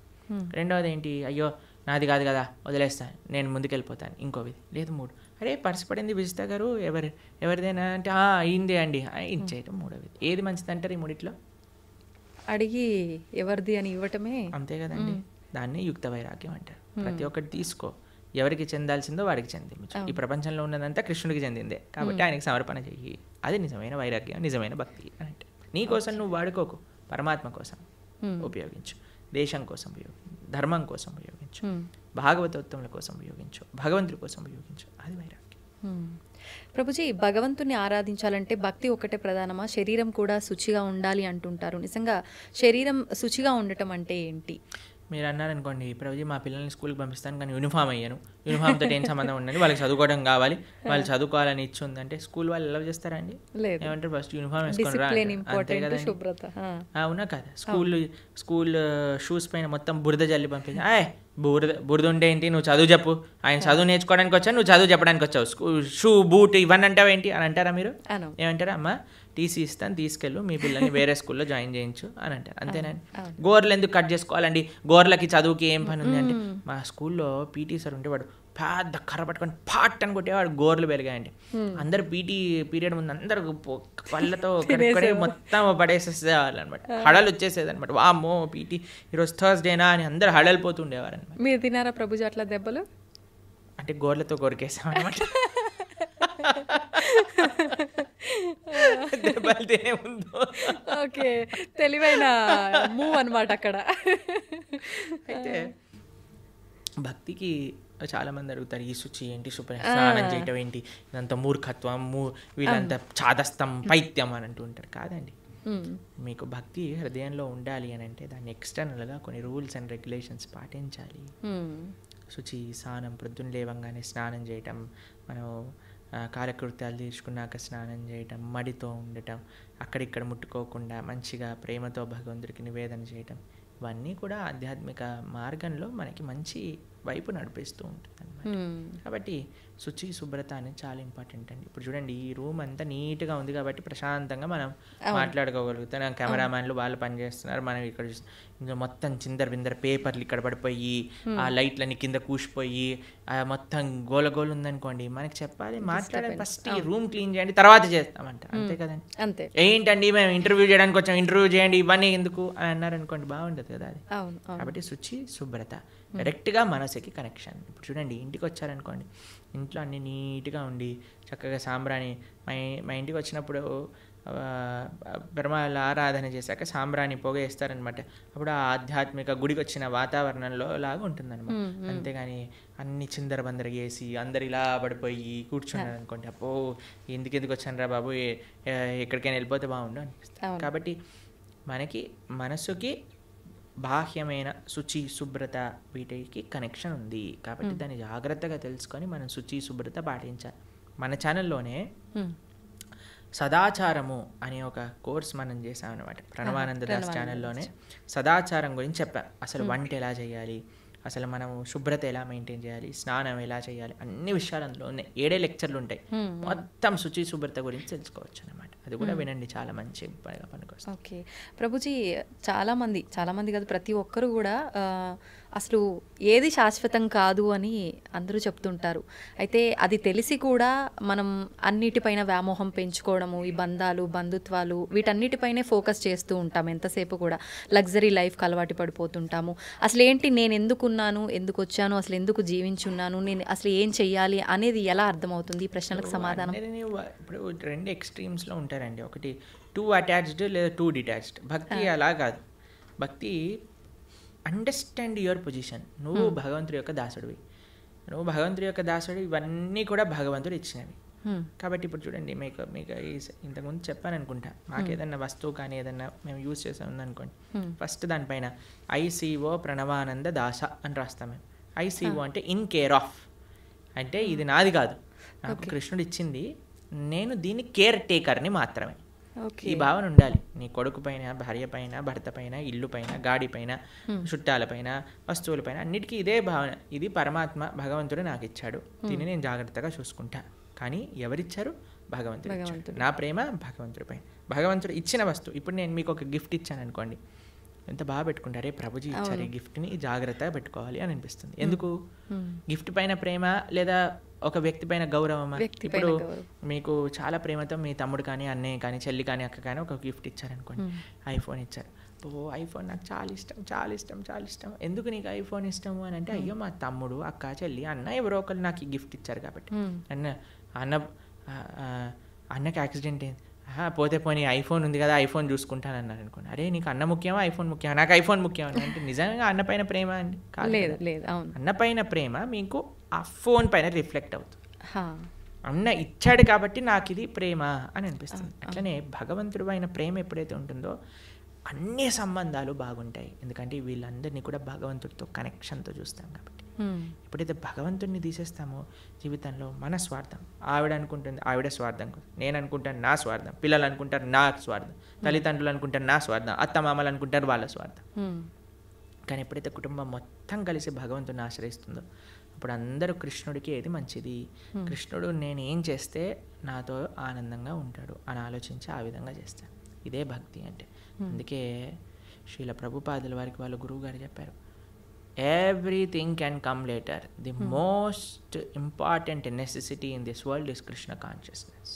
Speaker 3: రెండవది ఏంటి? అయ్యో నాది కాదు కదా, వదిలేస్తాను, నేను ముందుకెళ్ళిపోతాను, ఇంకో విధి. లేదు మూడు, అరే పర్స్ పడింది విజిత గారు, ఎవరిదైనా అంటే అయిందే అండి ఇచ్చేయటం మూడో విధి. ఏది మంచిది అంటారు ఈ మూడిట్లో?
Speaker 2: అడిగి ఎవరిది అని ఇవ్వటమే.
Speaker 3: అంతే కదండి. దాన్ని యుక్త వైరాగ్యం అంటారు. ప్రతి ఒక్కటి తీసుకో, ఎవరికి చెందాల్సిందో వాడికి చెందించు. ఈ ప్రపంచంలో ఉన్నదంతా కృష్ణుడికి చెందిందే కాబట్టి ఆయనకి సమర్పణ చెయ్యి. అది నిజమైన వైరాగ్యం, నిజమైన భక్తి అని అంటే. నీ కోసం నువ్వు వాడుకోకు, పరమాత్మ కోసం ఉపయోగించు, దేశం కోసం ఉపయోగించు, ధర్మం కోసం ఉపయోగించు, భాగవతోత్తముల కోసం ఉపయోగించు, భగవంతుడి కోసం ఉపయోగించు. అది వైరాగ్యం.
Speaker 2: ప్రభుజీ, భగవంతుని ఆరాధించాలంటే భక్తి ఒకటే ప్రధానమా? శరీరం కూడా శుచిగా ఉండాలి అంటుంటారు. నిజంగా శరీరం శుచిగా ఉండటం అంటే ఏంటి?
Speaker 3: మీరు అన్నారనుకోండి, ప్రభుజీ మా పిల్లల్ని స్కూల్కి పంపిస్తాను కానీ యూనిఫామ్ అయ్యాను, యూనిఫామ్తో ఏం సంబంధం ఉండండి, వాళ్ళకి చదువుకోవడం కావాలి, వాళ్ళు చదువుకోవాలని ఇచ్చి ఉందంటే స్కూల్ వాళ్ళు ఎలా చేస్తారండి? ఏమంటారు? ఫస్ట్ యూనిఫామ్ వేసుకొని రా, అంతే కదండి. అవునా కదా? స్కూల్ షూస్ పైన మొత్తం బురద జల్లి పంపించి, బురద ఉంటే ఏంటి, నువ్వు చదువు చెప్పు, ఆయన చదువు నేర్చుకోవడానికి వచ్చావు, నువ్వు చదువు చెప్పడానికి వచ్చావు, షూ బూట్ ఇవన్నీ అంటావు ఏంటి అని అంటారా మీరు? ఏమంటారా? అమ్మ టీసీ ఇస్తాను, తీసుకెళ్ళు, మీ పిల్లల్ని వేరే స్కూల్లో జాయిన్ చేయించు అని అంటారు. అంతేనండి. గోర్లు ఎందుకు కట్ చేసుకోవాలండి? గోర్లకి చదువుకి ఏం పని ఉంది అంటే, మా స్కూల్లో పీటీ సార్ ఉంటే వాడు పెద్ద కర్ర పట్టుకొని పాట్ అని కొట్టేవాడు, గోర్లు పెరిగాయండి. అందరు పీటీ పీరియడ్ ముందు అందరు పళ్ళతో మొత్తం పడేసేసేవాళ్ళు అనమాట. హడలు వచ్చేసేది అనమాట. వామ్మో పీటీ ఈరోజు థర్స్డేనా అని అందరు హడలిపోతుండేవారు అనమాట.
Speaker 2: మీరు తినారా ప్రభుజీ అట్లా దెబ్బలు?
Speaker 3: అంటే గోర్లతో కొరికేసాం అనమాట.
Speaker 2: ఓకే, తెలివైన మూవ్ అనమాట అక్కడ.
Speaker 3: అయితే భక్తికి చాలా మంది అడుగుతారు, ఈ శుచి ఏంటి, స్నానం చేయటం ఏంటి, ఇదంతా మూర్ఖత్వం, వీళ్ళంతా చాదస్తం, పైత్యం అని అంటూ ఉంటారు. కాదండి, మీకు భక్తి హృదయంలో ఉండాలి అని అంటే దాన్ని ఎక్స్టర్నల్గా కొన్ని రూల్స్ అండ్ రెగ్యులేషన్స్ పాటించాలి. శుచి, స్నానం, ప్రొద్దున లేవంగానే స్నానం చేయటం, మనం కాలకృత్యాలు తీర్చుకున్నాక స్నానం చేయటం, మడితో ఉండటం, అక్కడిక్కడ ముట్టుకోకుండా మంచిగా ప్రేమతో భగవంతుడికి నివేదన చేయటం, ఇవన్నీ కూడా ఆధ్యాత్మిక మార్గంలో మనకి మంచి వైపు నడిపిస్తూ ఉంటుంది అనమాట. కాబట్టి శుచి, శుభ్రత అనేది చాలా ఇంపార్టెంట్ అండి. ఇప్పుడు చూడండి, ఈ రూమ్ అంతా నీట్గా ఉంది కాబట్టి ప్రశాంతంగా మనం మాట్లాడుకోగలుగుతాం. కెమెరామ్యాన్లు వాళ్ళు పనిచేస్తున్నారు, మనం ఇక్కడ ఇంకా మొత్తం చిందర బిందర పేపర్లు ఇక్కడ పడిపోయి, ఆ లైట్లన్నీ కింద కూసిపోయి, మొత్తం గోలగోలు ఉందనుకోండి, మనకి చెప్పాలి, మాట్లాడాలి, ఫస్ట్ ఈ రూమ్ క్లీన్ చేయండి తర్వాత చేస్తామంట. అంతే కదండి. అంతే. ఏంటండి మేము ఇంటర్వ్యూ చేయడానికి వచ్చాం, ఇంటర్వ్యూ చేయండి, ఇవన్నీ ఎందుకు అని అన్నారనుకోండి, బాగుండదు కదా అది. కాబట్టి శుచి, శుభ్రత డైరెక్ట్గా మనసుకి కనెక్షన్. ఇప్పుడు చూడండి, ఇంటికి వచ్చారనుకోండి, ఇంట్లో అన్నీ నీట్గా ఉండి చక్కగా సాంబ్రాణి, మా ఇంటికి వచ్చినప్పుడు బ్రహ్మాల ఆరాధన చేశాక సాంబ్రాణి పొగ వేస్తారనమాట. అప్పుడు ఆ ఆధ్యాత్మిక గుడికి వచ్చిన వాతావరణంలో లాగా ఉంటుందన్నమాట. అంతేగాని అన్ని చిందరబందర వేసి అందరు ఇలా పడిపోయి కూర్చున్నారు అనుకోండి, అప్పో ఎందుకు వచ్చాను రా బాబు, ఎక్కడికైనా వెళ్ళిపోతే బాగుండు అనిపిస్తుంది. కాబట్టి మనకి మనసుకి బాహ్యమైన శుచి శుభ్రత వీటికి కనెక్షన్ ఉంది. కాబట్టి దాన్ని జాగ్రత్తగా తెలుసుకొని మనం శుచి శుభ్రత పాటించాలి. మన ఛానల్లోనే సదాచారము అనే ఒక కోర్స్ మనం చేసామన్నమాట. ప్రణవానంద దాస్ ఛానల్లోనే సదాచారం గురించి చెప్పాను. అసలు వంట ఎలా చేయాలి, అసలు మనం శుభ్రత ఎలా మెయింటైన్ చేయాలి, స్నానం ఎలా చేయాలి, అన్ని విషయాలు అందులో ఉన్నాయి. 7 లెక్చర్లు ఉంటాయి. మొత్తం శుచి శుభ్రత గురించి తెలుసుకోవచ్చు అనమాట. అది కూడా వినండి, చాలా మంచి పనికొస్తుంది.
Speaker 2: ఓకే ప్రభుజీ, చాలామంది కాదు, ప్రతి ఒక్కరు కూడా అసలు ఏది శాశ్వతం కాదు అని అందరూ చెప్తుంటారు. అయితే అది తెలిసి కూడా మనం అన్నిటిపైన వ్యామోహం పెంచుకోవడము, ఈ బంధాలు బంధుత్వాలు వీటన్నిటిపైనే ఫోకస్ చేస్తూ ఉంటాం. ఎంతసేపు కూడా లగ్జరీ లైఫ్కి అలవాటు పడిపోతుంటాము. అసలు ఏంటి, నేను ఎందుకున్నాను, ఎందుకు వచ్చాను, అసలు ఎందుకు జీవించున్నాను, నేను అసలు ఏం చెయ్యాలి అనేది ఎలా అర్థమవుతుంది? ఈ ప్రశ్నలకు సమాధానం.
Speaker 3: ఇప్పుడు 2 ఎక్స్ట్రీమ్స్లో ఉంటారండి. ఒకటి 2 అటాచ్డ్ లేదా 2 డిటాచ్డ్. భక్తి అలా కాదు. భక్తి అండర్స్టాండ్ యువర్ పొజిషన్. నువ్వు భగవంతుడి యొక్క దాసుడు, ఇవన్నీ కూడా భగవంతుడు ఇచ్చినవి. కాబట్టి ఇప్పుడు చూడండి, మీకు ఇంతకుముందు చెప్పాను అనుకుంటా, మాకు ఏదన్నా వస్తువు కానీ ఏదన్నా మేము యూజ్ చేసాం అనుకోండి, ఫస్ట్ దానిపైన ఐసీఓ ప్రణవానంద దాస అని రాస్తాం మేము. ఐసీఓ అంటే ఇన్ కేర్ ఆఫ్, అంటే ఇది నాది కాదు, నాకు కృష్ణుడు ఇచ్చింది, నేను దీని కేర్ టేకర్ని మాత్రమే. ఈ భావన ఉండాలి. నీ కొడుకు పైన, భార్య పైన, భర్త పైన, ఇల్లు పైన, గాడి పైన, చుట్టాల పైన, వస్తువుల పైన, అన్నిటికీ ఇదే భావన. ఇది పరమాత్మ భగవంతుడు నాకు ఇచ్చాడు, దీన్ని నేను జాగ్రత్తగా చూసుకుంటా. కానీ ఎవరిచ్చారు? భగవంతుడు. నా ప్రేమ భగవంతుడి పైన. భగవంతుడు ఇచ్చిన వస్తువు. ఇప్పుడు నేను మీకు ఒక గిఫ్ట్ ఇచ్చాను అనుకోండి, ఎంత బాగా పెట్టుకుంటారే, ప్రభుజీ ఇచ్చారు ఈ గిఫ్ట్ని, జాగ్రత్తగా పెట్టుకోవాలి అని అనిపిస్తుంది. ఎందుకు? గిఫ్ట్ పైన ప్రేమ లేదా ఒక వ్యక్తి పైన గౌరవమా? ఇప్పుడు మీకు చాలా ప్రేమతో మీ తమ్ముడు కానీ, అన్నయ్య కానీ, చెల్లి కానీ, అక్క కానీ ఒక గిఫ్ట్ ఇచ్చారనుకోండి, ఐఫోన్ ఇచ్చారు. ఐఫోన్ నాకు చాలా ఇష్టం. ఎందుకు నీకు ఐఫోన్ ఇష్టము అని అంటే, అయ్యో మా తమ్ముడు, అక్క, చెల్లి, అన్న ఎవరో ఒకరు నాకు ఈ గిఫ్ట్ ఇచ్చారు కాబట్టి. అన్నకి యాక్సిడెంట్ అయింది, పోతే పోనీ ఐఫోన్ ఉంది కదా, ఐఫోన్ చూసుకుంటాను అన్నారు అనుకోండి. అరే నీకు అన్న ముఖ్యమా ఐఫోన్ ముఖ్యమా? నాకు ఐఫోన్ ముఖ్యం అని అంటే నిజంగా అన్న పైన ప్రేమ అండి?
Speaker 2: లేదు.
Speaker 3: అన్న పైన ప్రేమ మీకు ఆ ఫోన్ పైన రిఫ్లెక్ట్ అవుతుంది. అన్న ఇచ్చాడు కాబట్టి నాకు ఇది ప్రేమ అని అనిపిస్తుంది. అట్లనే భగవంతుడు అయిన ప్రేమ ఎప్పుడైతే ఉంటుందో అన్ని సంబంధాలు బాగుంటాయి. ఎందుకంటే వీళ్ళందరినీ కూడా భగవంతుడితో కనెక్షన్తో చూస్తాం కాబట్టి. ఎప్పుడైతే భగవంతుడిని తీసేస్తామో జీవితంలో మన స్వార్థం, ఆవిడ అనుకుంటుంది ఆవిడ స్వార్థం, నేను అనుకుంటాను నా స్వార్థం, పిల్లలు అనుకుంటారు నా స్వార్థం, తల్లిదండ్రులు అనుకుంటారు నా స్వార్థం, అత్తమామలు అనుకుంటారు వాళ్ళ స్వార్థం. కానీ ఎప్పుడైతే కుటుంబం మొత్తం కలిసి భగవంతుడిని ఆశ్రయిస్తుందో అప్పుడు అందరూ కృష్ణుడికి ఏది మంచిది, కృష్ణుడు నేను ఏం చేస్తే నాతో ఆనందంగా ఉంటాడు అని ఆలోచించి ఆ విధంగా చేస్తాను. ఇదే భక్తి అంటే. అందుకే శ్రీల ప్రభుపాదుల వారికి వాళ్ళ గురువు గారు చెప్పారు, everything can come later. The most important necessity in this world is Krishna consciousness.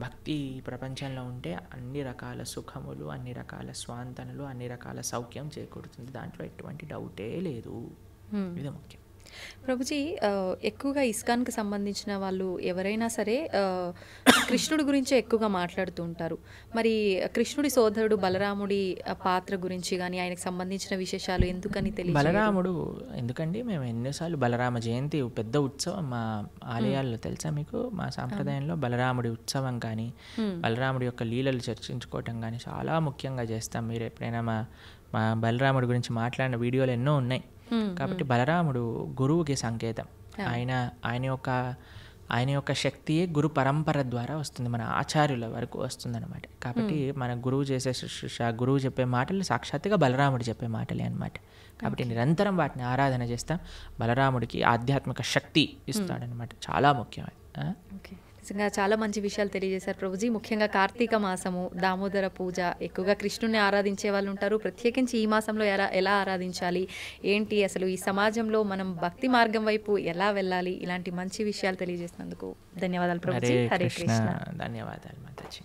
Speaker 3: భక్తి ప్రపంచంలో ఉంటే అన్ని రకాల సుఖములు, అన్ని రకాల స్వాంతనలు, అన్ని రకాల సౌఖ్యం చేకూరుతుంది. దాంట్లో ఎటువంటి డౌటే లేదు. ఇది ముఖ్యం.
Speaker 2: ప్రభుజీ, ఎక్కువగా ఇస్కాన్కి సంబంధించిన వాళ్ళు ఎవరైనా సరే కృష్ణుడి గురించే ఎక్కువగా మాట్లాడుతూ ఉంటారు. మరి కృష్ణుడి సోదరుడు బలరాముడి పాత్ర గురించి కానీ ఆయనకు సంబంధించిన విశేషాలు ఎందుకని తెలియదు?
Speaker 3: బలరాముడు ఎందుకండి, మేము ఎన్నోసార్లు బలరామ జయంతి పెద్ద ఉత్సవం మా ఆలయాల్లో తెలుసా మీకు? మా సాంప్రదాయంలో బలరాముడి ఉత్సవం కానీ, బలరాముడి యొక్క లీలలు చర్చించుకోవటం కానీ చాలా ముఖ్యంగా చేస్తాం. మీరు ఎప్పుడైనా మా బలరాముడి గురించి మాట్లాడిన వీడియోలు ఎన్నో ఉన్నాయి. కాబట్టి బలరాముడు గురువుకి సంకేతం. ఆయన యొక్క శక్తియే గురు పరంపర ద్వారా వస్తుంది, మన ఆచార్యుల వరకు వస్తుందన్నమాట. కాబట్టి మన గురువు చేసే శుశ్రూష, గురువు చెప్పే మాటలు సాక్షాత్తుగా బలరాముడు చెప్పే మాటలే అనమాట. కాబట్టి నిరంతరం వాటిని ఆరాధన చేస్తాం. బలరాముడికి ఆధ్యాత్మిక శక్తి ఇస్తాడనమాట. చాలా ముఖ్యమైనది.
Speaker 2: నిజంగా చాలా మంచి విషయాలు తెలియజేశారు ప్రభుజీ. ముఖ్యంగా కార్తీక మాసము, దామోదర పూజ, ఎక్కువగా కృష్ణుని ఆరాధించే వాళ్ళు ఉంటారు. ప్రత్యేకించి ఈ మాసంలో ఎలా ఆరాధించాలి, ఏంటి అసలు ఈ సమాజంలో మనం భక్తి మార్గం వైపు ఎలా వెళ్ళాలి, ఇలాంటి మంచి విషయాలు తెలియజేసినందుకు ధన్యవాదాలు ప్రభుజీ. హరే కృష్ణ.
Speaker 3: ధన్యవాదాలు మాతాజీ.